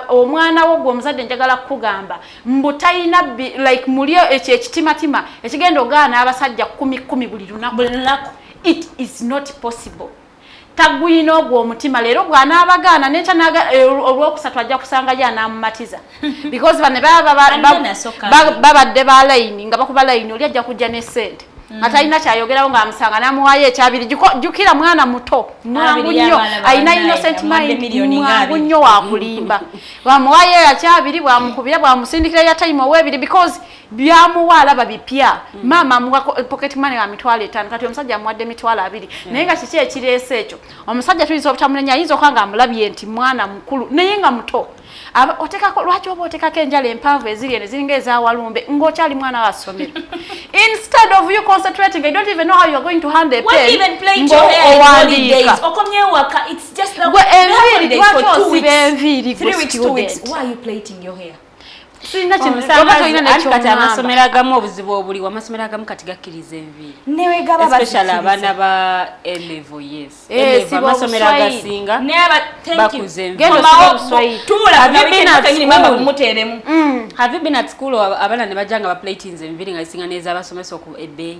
omwana wo gwo omuzadde njagala kugamba mbutayina like mulio ekitimatima ekigendo gaana abasajja 10 buli lunaku. It is not possible. Tagwino ogwo omutima leero bwana abagaana necha naga olwokusatu ajja kusanga ya namumatiza because bane babadde ba line nga bakuba line oli ajja kujja ne sente atalina kyayogerawo nga amusanga namuwayo ekyabiri jukira mwana muto mwangu nnyo ayina innocent mind mwangu nnyo wakulimba bamuwayo ekyabiri bwamukubira bwamusindikira ya time owebiri because byamuwala babipya mama amuwa pocket money wa mitwalo 5 kati omusajja amuwadde mitwalo 2 naye nga kiki ekireese ekyo omusajja tulizo obutamulenya ayinza okanga amulabye nti mwana mukulu naye nga muto otekako lwaki oba otekako enjala empanvu eziri ene ziringa ezawalumbe ng'okyali mwana wa ssomero instead of you concentrating I don't even know how you are going to handle a pen what even playing your hair in holidays okomye waka it's just like enviri lwaki osiba enviri 3 weeks 2 weeks why are you plaiting your hair sina kimusanga amasomero agamu obuzibu obuli amasomero agamu kati gakkiriza enviri newe gaba especially abaana ba level yes amasomero agasinga bakuze enviri have you been at school abaana ne bajanga ba plaitings enviri nga isinga neza abasomesa ku ebay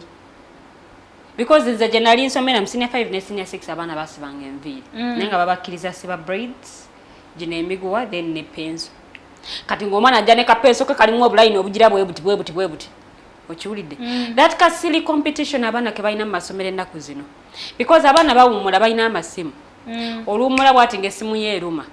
because the generally nsomera senior 5 ne senior 6 abaana basibanga enviri nenga babakkiriza siba braids gine emiguwa then ne pencil kati ngomwana ajane kapeso ke kalimu obuline obugira bwebuti okiwulidde that ka silly competition abana ke balina masomero ennaku zino because abana bawumula balina amasimu olumula bwati ngesimu yeruma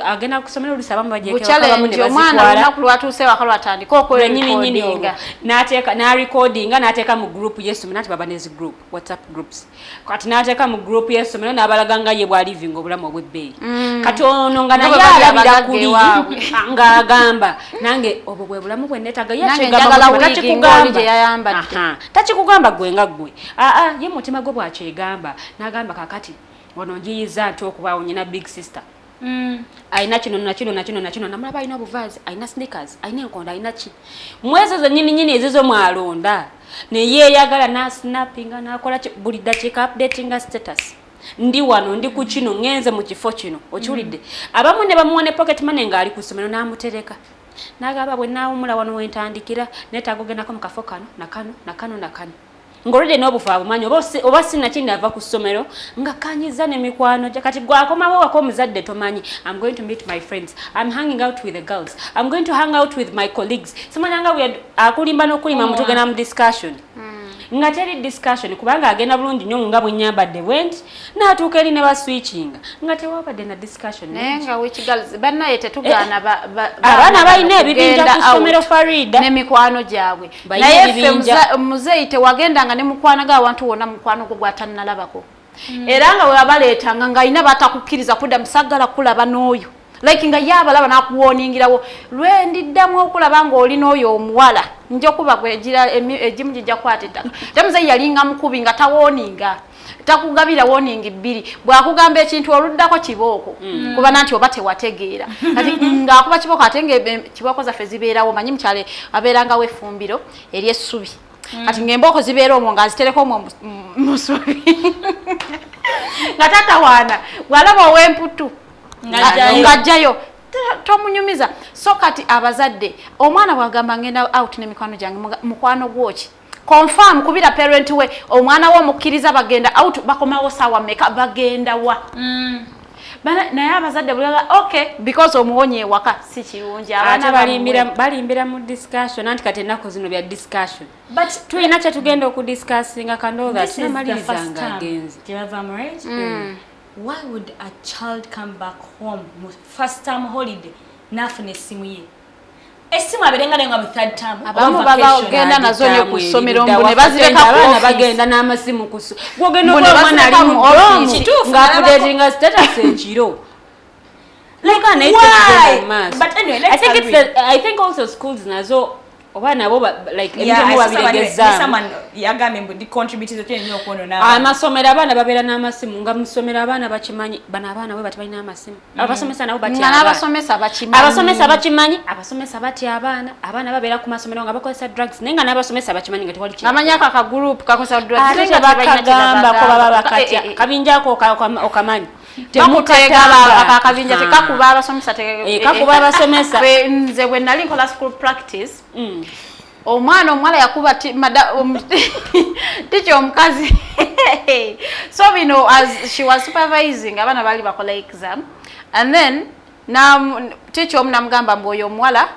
agenda kusomera olusaba mbaje ke bakabamu ne bazitwala nakulwatuse wakalwatandika okwenyinga nateeka na recording nateeka mu group yesomero nati babanezi group WhatsApp groups kati nateeka mu group yesomero nabalaganga ye bwa living obulamu obwebbeyi kati ono nga naye alabira kuli nga agamba nange obwo bwe bulamu bwe netaga takikugamba gwe nga gwe ye mutima gwo bwakyegamba nagamba kakati wano njiyiza nti okubaawo nyina big sister aina kino namulaba alina obuvazi alina sneakers alina enkondo alina ki mwezo zo nyini ezizo mwalonda neyeyagala nasnappinga nakola buli dakiika updatinga status ndi wano ndi ku kino ngenze mu kifo kino okiwulidde abamu ne bamuwa ne pocket money nga ali ku ssomero namutereka nagamba bwe naawumula wano wentandikira netagogendako mu kafo kano nakano ngolide n'obufa bumanyi oba sina kindi ava ku ssomero nga kanyiza n'emikwano kati gwakomawo wako omuzadde tomanyi I'm going to meet my friends I'm hanging out with the girls I'm going to hang out with my colleagues simanyanga akulimba n'okulima mutugenda mu discussion nga teri discussion kubanga agenda bulungi nnyo nga bwe nyambadde bwenti n'atuuka eri ne baswitchinga nga tewabadde na discussion naye nga wikigals bannaye tetugaana abaana balina ebibinja ku ssomero Farida n'emikwano gyabwe naye ffe muzeeyi tewagendanga ne mukwano g'abantu wonna mukwano gwo gwatannalabako era nga webabaleetanga ng'alina batakukkiriza kudda musagala kulaba n'oyo like nga yabalaba nakuwoningirawo lwe ndiddamu okulaba ng'oli n'oyo omuwala nja okuba gwegira egimu gijja kukwata ettaka temuzeeyi yalinga mukubi nga tawoninga takugabira warning 2 bwakugamba ekintu oluddako kibooko kuba nanti oba tewategeera kati ng'akuba kibooko ate kibooko zaffe zibeerawo manyi mukyale abeerangawo effumbiro ery'essubi kati ng'embooko zibeera omwo ng'azitereka omwo musubi nga tatawaana bw'alaba ow'emputu ng'ajjayo tomunyumiza so kati abazadde omwana bw'agamba ngenda out n'emikwano gyange mukwano gwoki confirm kubira parent we omwana wo mukkiriza bagenda out bakomawo sawa meka bagenda wa naye abazadde bulaga okay because omuwonye waka si kirungi abaana balimbira mu discussion anti kati ennaku zino bya discussion but tulina kye tugenda okudiscussinga kandooza sinamalirizanga agenzi why would a child come back home first time holiday nafuna essimu ye esimu aberenga nenga mu third term abamu bagenda nazo ne ku ssomero mbone bazireka abaana bagenda n'amasimu ku gwogenda omwana ali mu office ng'akudetinga status ekiro like but anyway I think also schools nazo oba nabo like ebimu babiregeza someone yagambe mbu contribute to nnyo kono na amasomero abaana babeera n'amasimu nga mu ssomero abaana bakimanyi bano abaana bwe batibalina amasimu abasomesa nabo batya abasomesa bakimanyi abasomesa batya abaana babeera ku masomero nga bakozesa drugs naye nga n'abasomesa bakimanyi nga tewali amanyako aka group kakozesa drugs ate nga bakagamba ko baba bakatya kabinjako okamanyi temuteeka akakabinja tekakuba abasomesa kakuba abasomesa nze bwe nali nkola school practice omwana omuwala yakuba teacher omukazi so bino as she was supervising abaana bali bakola exam and then teacher omu namugamba mbu oyo omuwala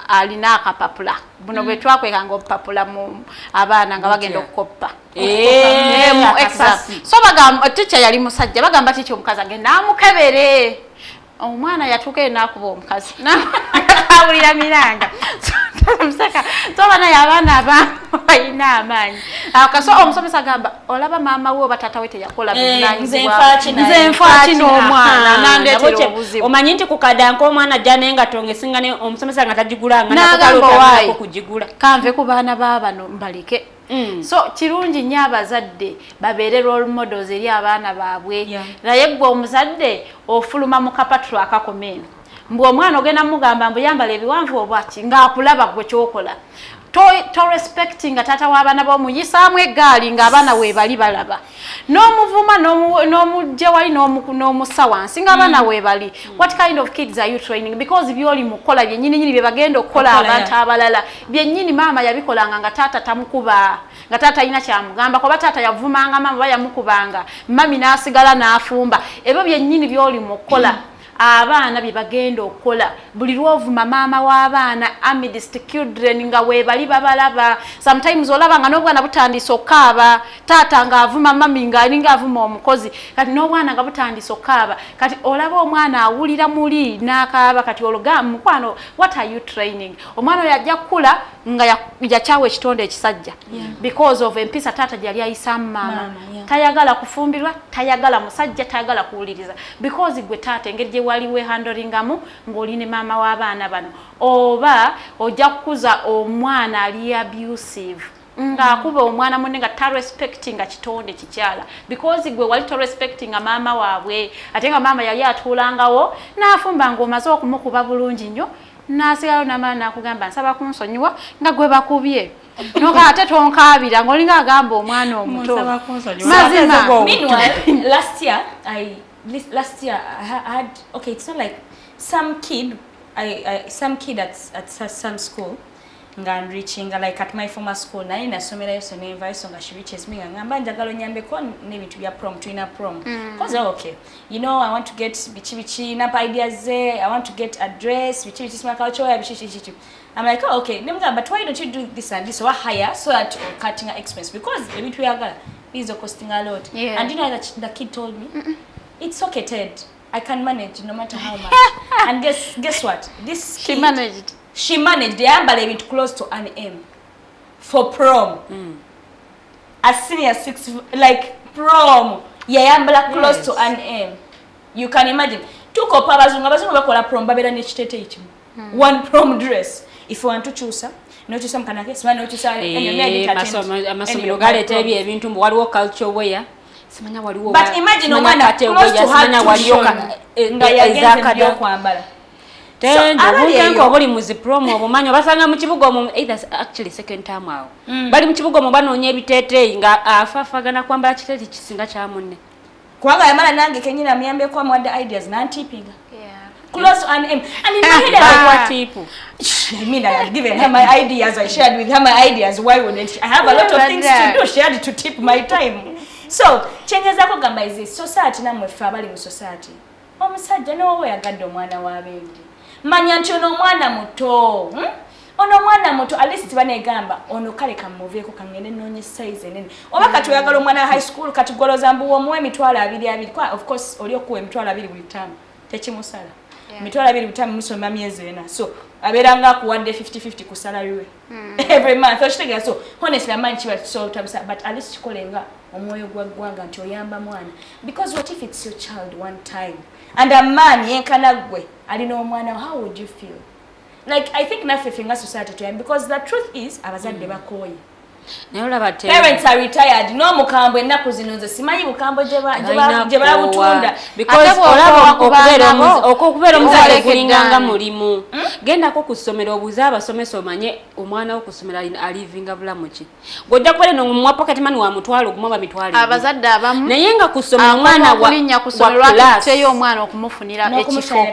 alina akapapula buno bwe twakwekanga obupapula mu abaana nga bagenda okukoppa mu exam so bagamba teacher yali musajja bagamba teacher omukazi agenda amukebere omwana yatuuka enakuba omukazi nakawulira miranga so bana yabaana abamu balina amaanyi akaso omusomesa agamba olaba maama we oba taata we teyakola nze nfaaki n'omwana nandeetera obuzibu omanyi nti ku kadanka omwana ajja naye nga tongesinga ne omusomesa nga tagigulanga nagamba kugigula kanve ku baana baabano mbaleke so kirungi nnyo abazadde babeere role models eri abaana baabwe naye gwe omuzadde ofuluma mu kapatro akakomeno mbwe omwana ogenda mugamba mbu yambala ebiwanvu obwaki ng'akulaba gwe kyokola to respecting nga taata w'abaana b'omuyisaamu eggaali ng'abaana weebali balaba n'omuvuma n'omujja wali n'omussa wansi ng'abaana weebali what kind of kids are you training because byoli mukola byennyini bye bagenda okukola abantu abalala byennyini maama yabikolanga nga taata tamukuba nga taata alina kyamugamba kuba taata yavumanga maama oba yamukubanga mami n'asigala n'afumba ebyo byennyini byoli mukola abaana bye bagenda okukola buli lwovuma maama w'abaana amidst children nga weebali babalaba sometimes olaba nga n'obwana butandise okukaaba taata ng'avuma mami ng'alinga avuma omukozi kati n'obwana nga butandise okukaaba kati olaba omwana awulira muli n'akaaba kati olugamba mukwano what are you training omwana oyo ajja kukula nga yakyawa ekitonde ekisajja because of empisa taata gyali ayisaamu maama tayagala kufumbirwa tayagala musajja tayagala kuwuliriza because gwe taata engeri gye waliwo handlingamu ng'oli ne maama w'abaana bano oba ojja kukuza omwana ali abusive ng'akuba omwana munne nga tarespectinga kitonde kikyala because gwe wali torespectinga maama waabwe ate nga maama yali atuulangawo n'afumba ng'omaze okumukuba bulungi nnyo n'asigalawo n'amaana n'akugamba nsaba kunsonyiwa nga gwe bakubye noka ate tonkaabira ng'olinga agamba omwana omuto mazima. Meanwhile, last year I had okay, it's not like some kid at some school nga nrichinga like at my former school nali nasomerayo so nenvayo so nga she reaches me ngamba njagala onyambeko n'ebintu bya prom tuina prom cause okay you know I want to get bichi napa ideas there I want to get address bichi smart culture ya bichi I'm like oh, okay but why don't you do this and this or higher so that you're cutting our expense because ebintu byagala is costing a lot and you know that the kid told me it's okay Ted I can manage no matter how much and guess what this she managed yambala ebintu close to an M for prom a senior 6 like prom yambala close to an M you can imagine tukopa abazungu bakola prom babera n'ekitete ekimu one prom dress if you want to choose no choose mkanake simana no choose amasomero galeta ebintu waliwo culture wear simanya waliwo but imagine omwana close to her waliyo nga yagenze byo kwambala Tengo buli muzi promo obumanyo basanga mu kibuga omu either actually second time awo bali mu kibuga omu banoonya ebiteeteeyi nga afafagana kwambala kiteeti kisinga kya munne kubanga yamala nange kenyina muyambe kwa mwadde ideas nantipinga close to an M and in my head what people I mean I had given her my ideas I shared with her my ideas why wouldn't I have a lot of things to do she had to tip my time so changes zako gamba izi society namwe fa bali mu society omusajja nowe yagadde omwana w'abendi manya nti ono mwana muto ono mwana muto at least banegamba ono kale kamuveeko kangene nonye size enene oba kati oyagala omwana high school kati goloza mbuwo muwe emitwalo 2 kwa of course oli okuwa emitwalo 2 buli tamu tekimusala emitwalo 2 buli tamu musoma myezi ena so aberanga kuwadde 50-50 ku salary we every month okitegera so honestly amanyi kiba so tabisa but at least kikolenga omwoyo gwagwanga nti oyamba mwana because what if it's your child one time and a man yenkana gwe alina omwana how would you feel like I think naffe finga society to him because the truth is abazadde bakoye parents are retired no mukambwe ennaku zino nze simanyi bukambwe gye balabutunda because olaba okubeera omuzadde kulinganga mulimu gendako ku ssomero obuuza abasomesa omanye omwana wo ku ssomero alivinga bulamu ki gojja kubale nomumwa pocket money wa mutwalo gumaba mitwalo abazadde abamu naye nga ku ssomero omwana kulinnya ku ssomero ateyo omwana okumufunira ekifo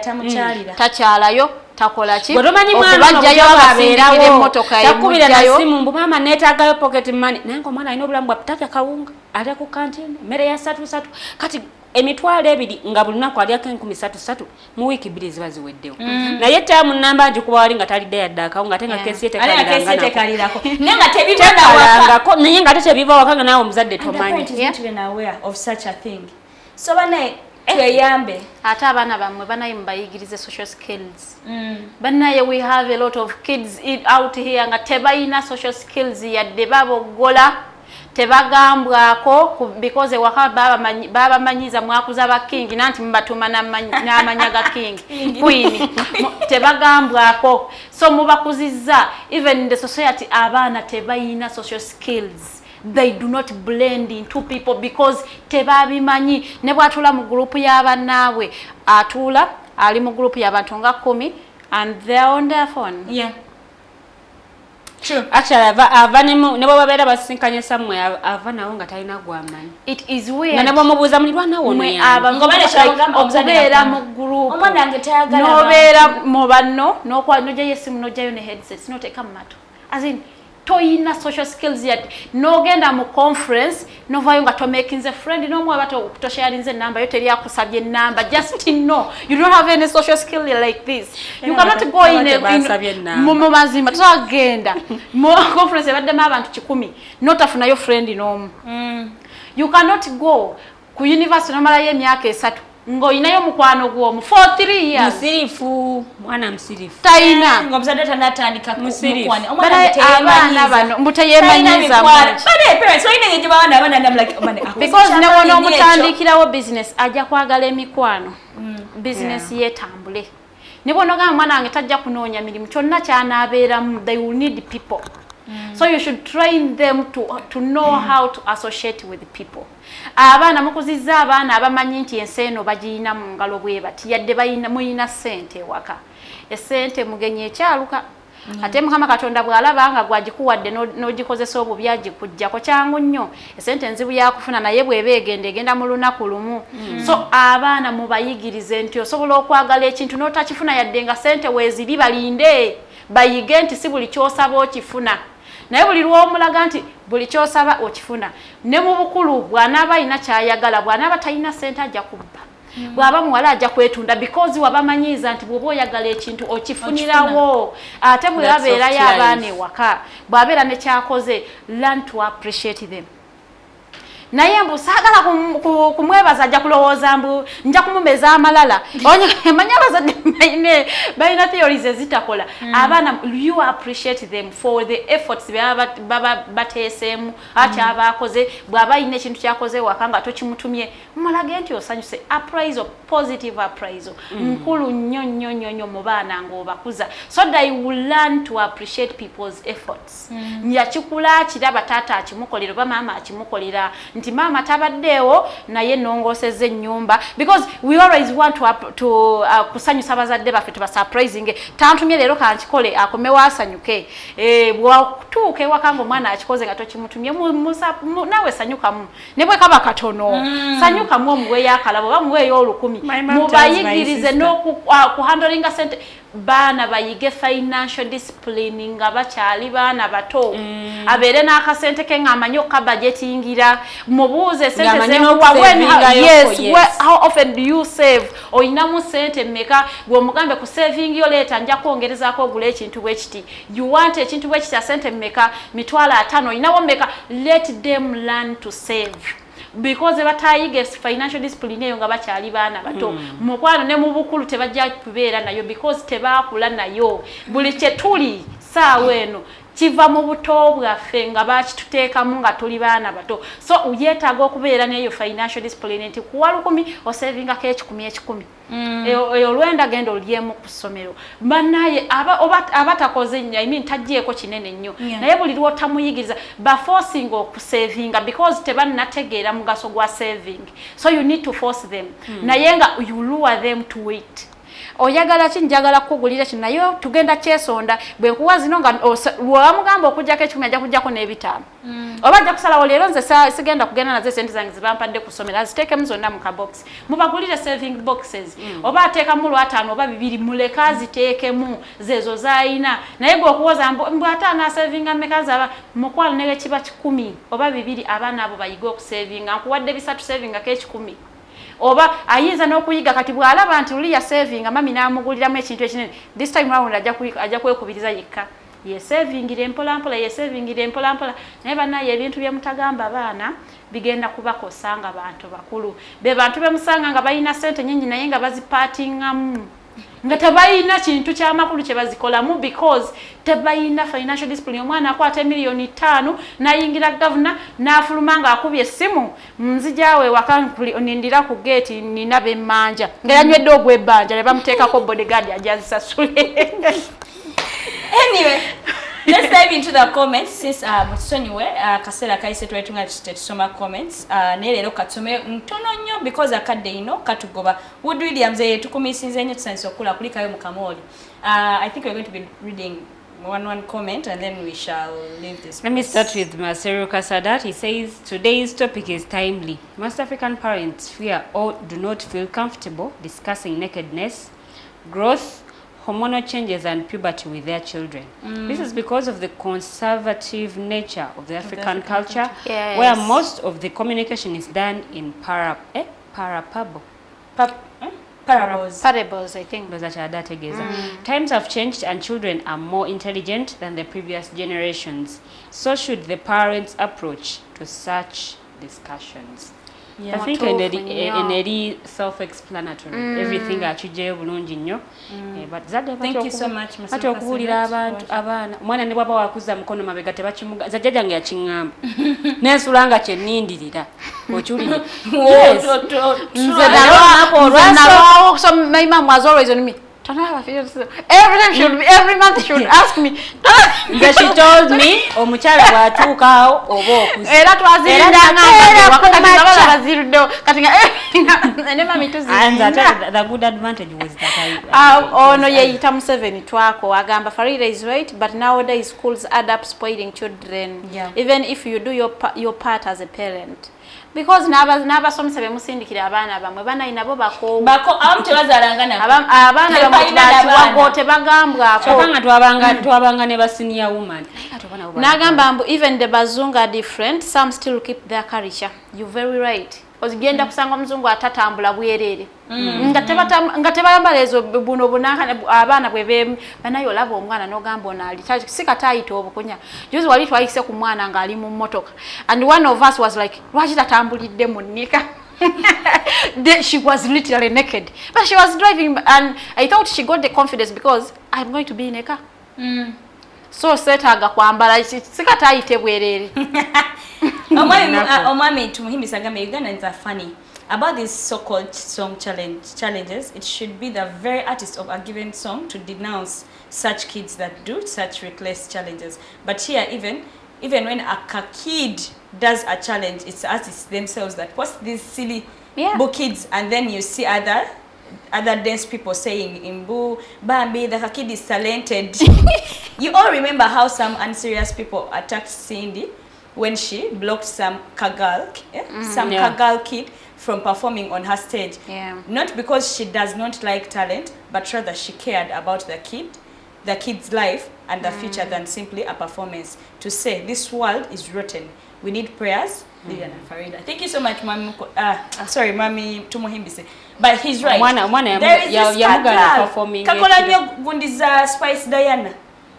takyalayo takola ki okubajjayo abasindikira emmotoka yakubira na simu mbu mama neetaagayo pocket money naye omwana alina obulamu bwa putaka kawunga ali ku kantini mmere ya 3 kati emitwalo 2 nga buli lunaku alyako 13 mu wiiki 2 ziba ziweddewo naye taamu namba ngikuba wali nga talidde yadde akawunga ate nga kesi yetekalirangako naye nga ate tebiva waka nga naawe omuzadde tomanyi tuyambe ate abaana bammwe banaye mubayigirize social skills banaye we have a lot of kids out here nga tebayina social skills yadde baboggola tebagambwako because ewaka babamanyiza mwakuza ba king nanti mbatuma n'amanya ga king queen tebagambwako so mubakuzizza even in the society abaana tebayina social skills they do not blend into people because tebabimanyi ne bwatula mu group y'abanaabwe atula ali mu group y'abantu nga 10 and they are on their phone true actually avanemu ne babeera basinkanye samwe avanawo nga talina gwamanyi it is weird ne bamubuuza mulirwana wono okubeera mu group omwana wange tayagala nobeera mu banno nojayo esimu nojayo ne headsets noteeka mu mato as in toyina social skills yet nogenda mu conference novayo nga tomakinze friend nomwe abato tosharinze number yo teri akusabye number just know you don't have any social skill like this you cannot go in mu mazima tagenda mu conference baddema abantu 10 notafuna yo friend nomu you cannot go ku university nomala ye myaka 3 ngo inayo mukwano gwo mu 43 years musirifu mwana musirifu taina ngo mzadde tanatandika mukwano omwana bano mutayemanyiza bale parents so ine ngiba wana I'm like because ne wono omutandikirawo business ajja kwagala emikwano business yetambule ne bono ga mwana wange tajja kunoonya mirimu kyonna kyanabeeramu they will need people so you should train them to know how to associate with people abaana mukuzizza abaana abamanyi nti enseno bagiyina mu ngalo bwe bati yadde bayina muyina sente waka esente mugenye ekyaluka ate Mukama Katonda bw'alaba nga gwagikuwadde n'ogikozesa obubyagi kujjako kyangu nnyo esente nzibu yakufuna naye bw'eba egenda mu lunaku lumu so abaana mubayigirize nti osobola okwagala ekintu n'otakifuna yadde nga sente weeziri balinde bayige nti si buli kyosaba okifuna naye buli lw'omulaga nti buli kyosaba okifuna ne mu bukulu bw'anaaba alina kyayagala bw'anaaba talina ssente ajja kubba bw'aba muwala ajja kwetunda because wabamanyiiza nti bw'oba oyagala ekintu okifunirawo ate bwe babeerayo abaana ewaka bw'abeera ne kyakoze learn to appreciate them naye mbu saagala kumwebaza ajja kulowooza mbu nja kumumeza amalala manya abazadde balina theories ezitakola abaana you appreciate them for the efforts baba bateeseemu ati abakoze bw'aba alina ekintu kyakoze waka nga tokimutumye mulage nti osanyuse appraisal positive appraisal nkulu nnyo mu baana ng'obakuza so they will learn to appreciate people's efforts yakikula kiraba taata akimukolera oba maama akimukolera nti mama tabaddeewo naye nongosezza ennyumba because we always want to kusanyusa abazadde baffe tuba surprising tantumye leero kankikole akomewo asanyuke bwatuuka ewaka ng'omwana akikoze nga tokimutumye nawe sanyukamu ne bwe kaba katono sanyukamu omuweeyo akalabo oba muweeyo olukumi mubayigirize n'okuhandolinga sente baana bayige financial discipline nga bakyali baana bato abeere n'akasente ke ng'amanyi okukabudgetingira mubuuze sente zemuwa how often do you save oyinamu sente mmeka bw'omugambe ku saving yo leeta nja kwongerezaako ogula ekintu bwekiti you want ekintu bwekiti sente mmeka 5,000 oyinawo mmeka let them learn to save because batayiga financial discipline eyo nga bakyali baana bato mukwano ne mu bukulu tebajja kubeera nayo because tebakula nayo buli kye tuli saawa eno kiva mu buto bwaffe nga bakituteekamu nga tuli baana bato so uyeetaaga okubeera neyo financial discipline nti kuwa 10 osavingako 10 eyo olwenda genda olyemu ku ssomero bannaye abatakoze nnyo tajjeeko kinene nnyo naye buli lwotamuyigiriza baforcing okusavinga because tebannategeera mugaso gwa saving so you need to force them naye nga you lure them to wait oyagala ki njagala kukugulira kino naye tugenda kyesonda bwe nkuwa zino nga wamugamba okujjako 10 ajja kujjako n'ebitaano oba ajja kusalawo leero nze sigenda kugenda nazo sente zange zibampadde ku ssomero aziteekemu zonna mu kabox mubagulire saving boxes oba ateekamu lwataano oba 2 muleka aziteekemu zezo zayina naye gwe okuwoza mbu ate anaasavinga mmeka zaba mukwano ne kiba 10 oba 2 abaana abo bayiga okusavinga nkuwadde 3 savingako 10 oba ayinza n'okuyiga kati bw'alaba nti luli ya saving mami n'amuguliramu ekintu ekinene this time round ajja kwekubiriza yekka yesavingire mpolampola naye bannaye ebintu bye mutagamba abaana bigenda kubakosa nga bantu bakulu be bantu bemusanga nga balina ssente nnyingi naye nga bazipaatingamu nga tebalina kintu kyamakulu kye bazikolamu because tebalina financial discipline omwana akwata $5,000,000 nayingira governor n'afuluma nga akubye essimu nzijaawe waka nindira ku gate nina bemmanja nga yanywedde ogw'ebbanja ne bamuteekako bodyguard ajazisasule anyway let's dive into the comments since mutusonyiwe kaseera kaise twetunga tusoma comments ne leero katusome ntono nnyo because akadde ino katugoba Wood Williams tukumisinze nnyo tusanise okula kulikayo mu Kamoli. I think we're going to be reading one comment and then we shall leave this. Let me start with Maseru Kasadat. He says today's topic is timely. Most African parents fear or do not feel comfortable discussing nakedness, growth, hormonal changes and puberty with their children. This is because of the conservative nature of the African culture, yes, where most of the communication is done in parables, I think. Times have changed and children are more intelligent than the previous generations. So should the parents' approach to such discussions. Yeah. I think in a self-explanatory. Everything actually bulungi nnyo. But thank you so much, Mr. Ati okubuulira abantu abaana mwana ne bwaba wakuza mukono mabega tebakimuga zajjaja nge yakiŋŋamba n'ensulanga kye nnindirira okiwulire. Nze nalwawo so my mom was always on me. Every month she would ask me. That she told me, omukyala bw'atuukaawo oba okuza. Era twazirindanga and the good advantage was that ono yeeyita Museveni twako agamba Farida is right, but nowadays schools add up spoiling children. Yeah. Even if you do your part as a parent. because n'abasomesa bemusindikira abaana bamwe banayi nabo bako abamu tebazaalangana abaana bamwe tebagambwako kyokka twabanga ne basenior woman n'agamba mbu even the bazungu are different, some still keep their culture. You very right. Ozigenda kusanga omuzungu atatambula bwerere nga tebayambala ezo buno bunaka abaana bwe banayo olaba omwana n'ogamba onaali sikataayita obukunya. Juzi wali twayise ku mwana ng'ali mu mmotoka and one of us was like lwaki tatambulidde mu nnika. She was literally naked but she was driving and I thought she got the confidence because I'm going to be in a car. So setaga kwambala sikataayite bwerere. Omwami tumuhimbisa agambe Ugandans are funny about these so-called song challenges. It should be the very artist of a given song to denounce such kids that do such reckless challenges. But here, even when a kid does a challenge, it's artists themselves that post these silly book kids, and then you see other dance people saying Imbu, Bambi, the kid is talented. You all remember how some unserious people attacked Cindy when she blocked some Kagal kid from performing on her stage. Not because she does not like talent, but rather she cared about the kid's life and the future than simply a performance. To say this world is rotten, we need prayers. Lilian and Farida. Thank you so much, Mami. Sorry, Mami Tumuhimbise. But he's right. There is this performing. Kakola nyo gundiza Spice Diana.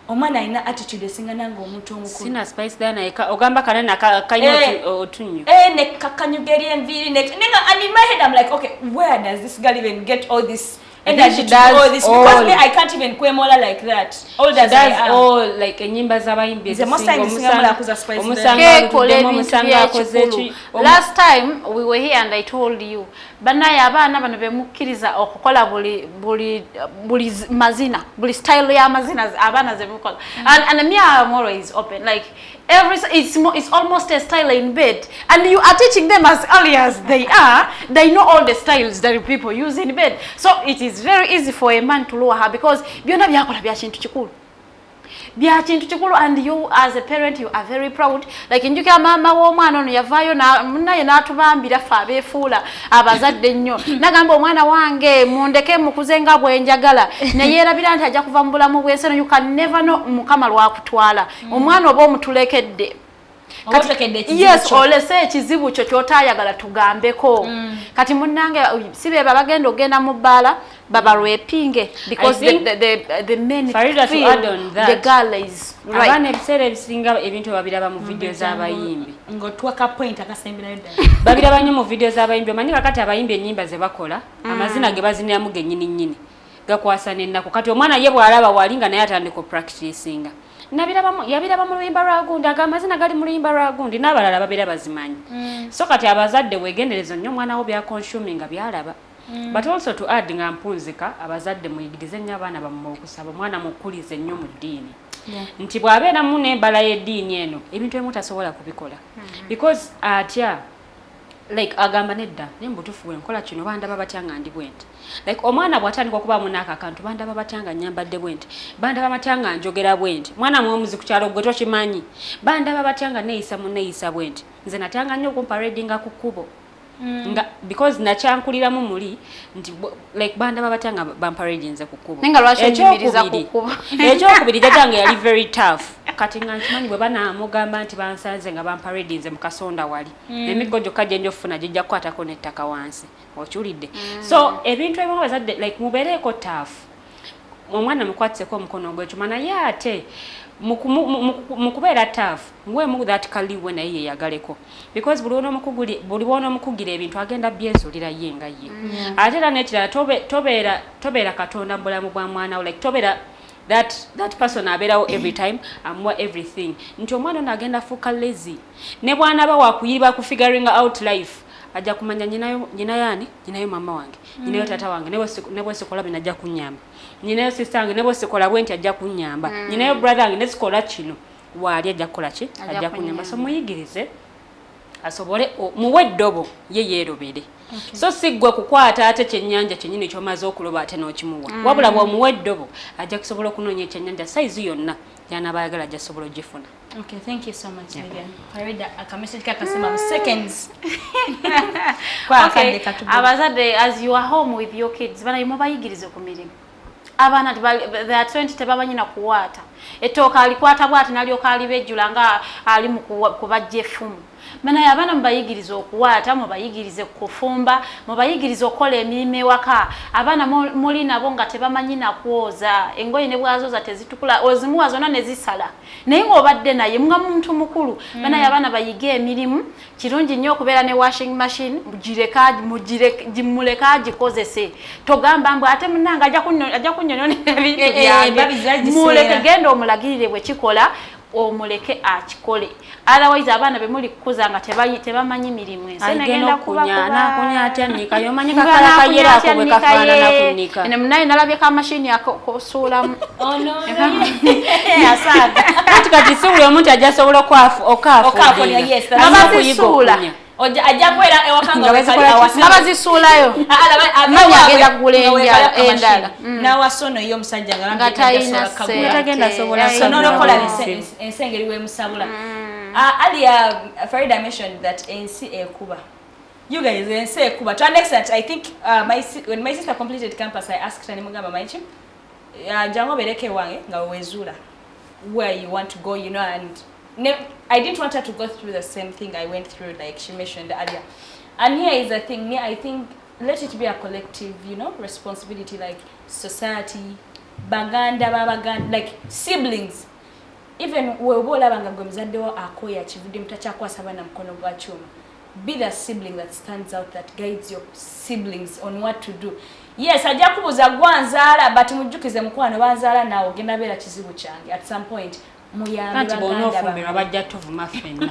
Omwana ina attitude esinga nango omuntu omukulu. Sina Spice Diana ogamba kanana kanyo otunyo. Ne kakanyugeri enviri next. And in my head I'm like, okay, where does this girl even get all this energy to do all this? Because me I can't even kwemola like that. All that does all like enyimba z'abayimbi. The most time singa kuza Spice Diana. Last time we were here and I told you banaya abana bano bemukiriza okukola buli mazina buli style ya mazina abana zemukola and me I'm always open like it's almost a style in bed and you are teaching them as early as they know all the styles that people use in bed, so it is very easy for a man to lower her because byonna byakola bya kintu kikulu and you as a parent you are very proud like njuka mama w'omwana ono yavayo naye n'atubambira ffe abeefuula abazadde nnyo nagamba omwana wange mundeke mukuzenga bwenjagala naye yerabira nti ajja kuva mu bulamu bw'ensi you can never know mukama lwakutwala omwana oba omutulekedde yes olese ekizibu kyo kyotayagala tugambeko kati munnange sibe bagenda ogenda mu bbaala babalwepinge because the men feel the girl is right. Abana ebiseera ebisinga ebintu babiraba mu video z'abayimbi ng'otwaka point akasemberayo ddala babiraba nnyo mu video z'abayimbi omanyi kakati abayimbi ennyimba ze bakola amazina ge baziniramu gennyini gakwasa n'ennaku kati omwana ye bw'alaba walinga naye atandika opracticinga yabiraba mu luyimba lwa gundi amazina gali mu luyimba lwa gundi n'abalala babeera bazimanyi so kati abazadde weegendereza nnyo omwana wo byakonsuminga byalaba but also to add nga mpunzika abazadde muyigirize nnyo abaana bammwe okusaba omwana mukulize nnyo mu ddiini nti bw'abeeramu n'embala y'eddiini eno ebintu ebimu tasobola kubikola because atya like agamba nedda nembutufu bwe nkola kino bandaba batya nga ndi bwenti like omwana bw'atandika okubaamu n'ako akantu bandaba batya nga nnyambadde bwenti bandaba batya nga njogera bwenti mwana mwomuzi ku kyalo gwe tokimanyi bandaba batya nga neeyisa munneeyisa bwenti nze natyanga nnyo okumparedinga ku kkubo nga because nakyankuliramu muli nti like bandaba batya nga bamparedinze ku kkubo ekyokubiri jjajjange yali very tough kati nga nkimanyi bwe banaamugamba nti bansanze nga bamparedinze mu kasonda wali emiggo gyokka gye njofuna gijja kukwatako n'ettaka wansi okiwulidde so ebintu ebimu bazadde like mubeereeko tough omwana mukwatiseko omukono gw'ekyuma naye ate mukubeera tough muweemu that kaliwe naye yeyagaleko because buli wona omukugira ebintu agenda byesuulira ye nga ye ate era n'ekirala tobeera katonda mu bulamu bwa mwana wo like tobeera that person abeerawo every time amuwa everything nti omwana ono agenda afuuka lazy ne bw'anaaba wakuyiba ku figuring out life ajja kumanya nyinayo mama wange nyinayo tata wange ne bwe sikola bino ajja kunnyamba nyinayo sister wange ne bwe sikola bwenti ajja kunnyamba nyinayo brother wange ne sikola kino waali ajja kukola ki ajja kunnyamba so muyigirize asobole muwe eddobo ye yeerobere so siggwe kukwata ate kyennyanja kyennyini kyomaze okuloba ate n'okimuwa wabula bw'omuwa eddobo ajja kusobola okunoonya ekyennyanja saizi yonna yanaaba ayagala ajja sobola ogifuna Okay, thank you so much, Lilian. Farida, akamessage kakasema seconds. Okay, abazadde, as you are home with your kids, bana yimo bayigirize ku mirimu. Abaana they are 20 tebamanyi na kuwaata. Ettooka alikwata bwati nalyoka alibejjula nga ali mu kubajja effumu. Bana abaana mubayigirize okuwaata, mubayigirize kufumba, mubayigirize okukola emirimu ewaka. Abaana muli nabo nga tebamanyi na kwoza, engoye ne bwazoza tezitukula, ozimuwa zonna ne zisala. Naye ng'obadde naye nga muntu mukulu. Bana abaana bayige emirimu, kirungi nnyo okubeera ne washing machine, muleka agikozese. Togamba mbu ate munnanga ajja kunnyonnyonera ebintu byange. Muleke genda omulagirire bwe kikola. Omuleke akikole. Otherwise abaana bemuli kukuza nga tebamanyi mirimu ense negenda kunya atyanika yomanyi kakala kayera ako bwe kafaanana kunika ene munaye nalabye ka machine yakosuulamu. Oh no. Asaga. Kati si buli omuntu ajja sobola okaafu. Yes. Abazisuula. Ajja kwera ewakanga abazisuulayo. Manya agenda kugulenja endala. Nawasono yo musajja nga tayina tagenda sobola sonokola ensengeri we musabula. Earlier Farida mentioned that ensi ekuba. You guys ensi ekuba. To an extent, I think when my sister completed campus, I asked her nimugamba maichi jango bereke wange nga wezula where you want to go, you know, and I didn't want her to go through the same thing I went through, like she mentioned earlier. And here is the thing, I think let it be a collective, you know, responsibility, like society, baganda, like siblings. Even webola banga gwemuzadde wo akoya kivudde mutachakwasa bana mkono gwa chuma. Be the sibling that stands out, that guides your siblings on what to do. Yes, ajja kubuza gwanzaala, but mujjukize mukwano banzaala nawo ogenda beera kizibu kyange at some point. Kati bona ofumbirwa bajja tuvuma ffenna.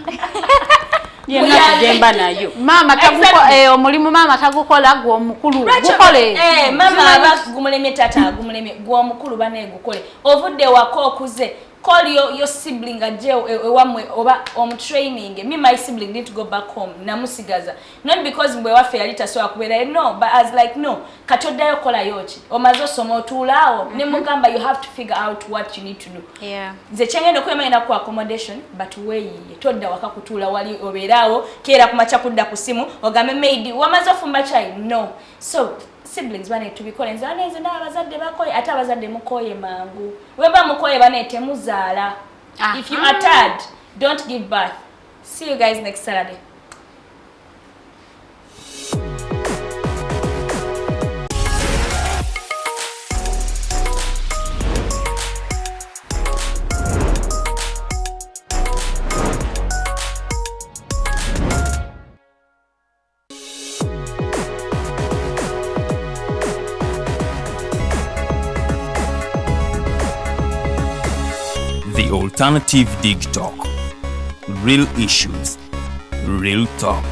Yenna tujemba nayo. Mama taguko omulimu mama tagukola gwo omukulu gukole. Mama abagumulemye tata agumulemye gwo omukulu bane gukole. Ovudde wako okuze. Call your sibling ewamwe oba training. Me, my sibling need to go back home. Namusigaza. Not because mwe wafe yalita so akubera, no, but as like no. Katoddayo kola yochi. Omazo somo tulao. Nemugamba you have to figure out what you need to do. Yeah. Ze chengendo kwemanya ku accommodation, but we todda wakakutula wali oberawo kera kumacha kudda kusimu ogame maid wamazo fumba chai. No. So siblings bane tubikole nzana ezo na abazadde bakoye ate abazadde mukoye mangu weba mukoye bane temuzaala. If you are tired, don't give birth. See you guys next Saturday. The Alternative Digitalk. Real issues, real talk.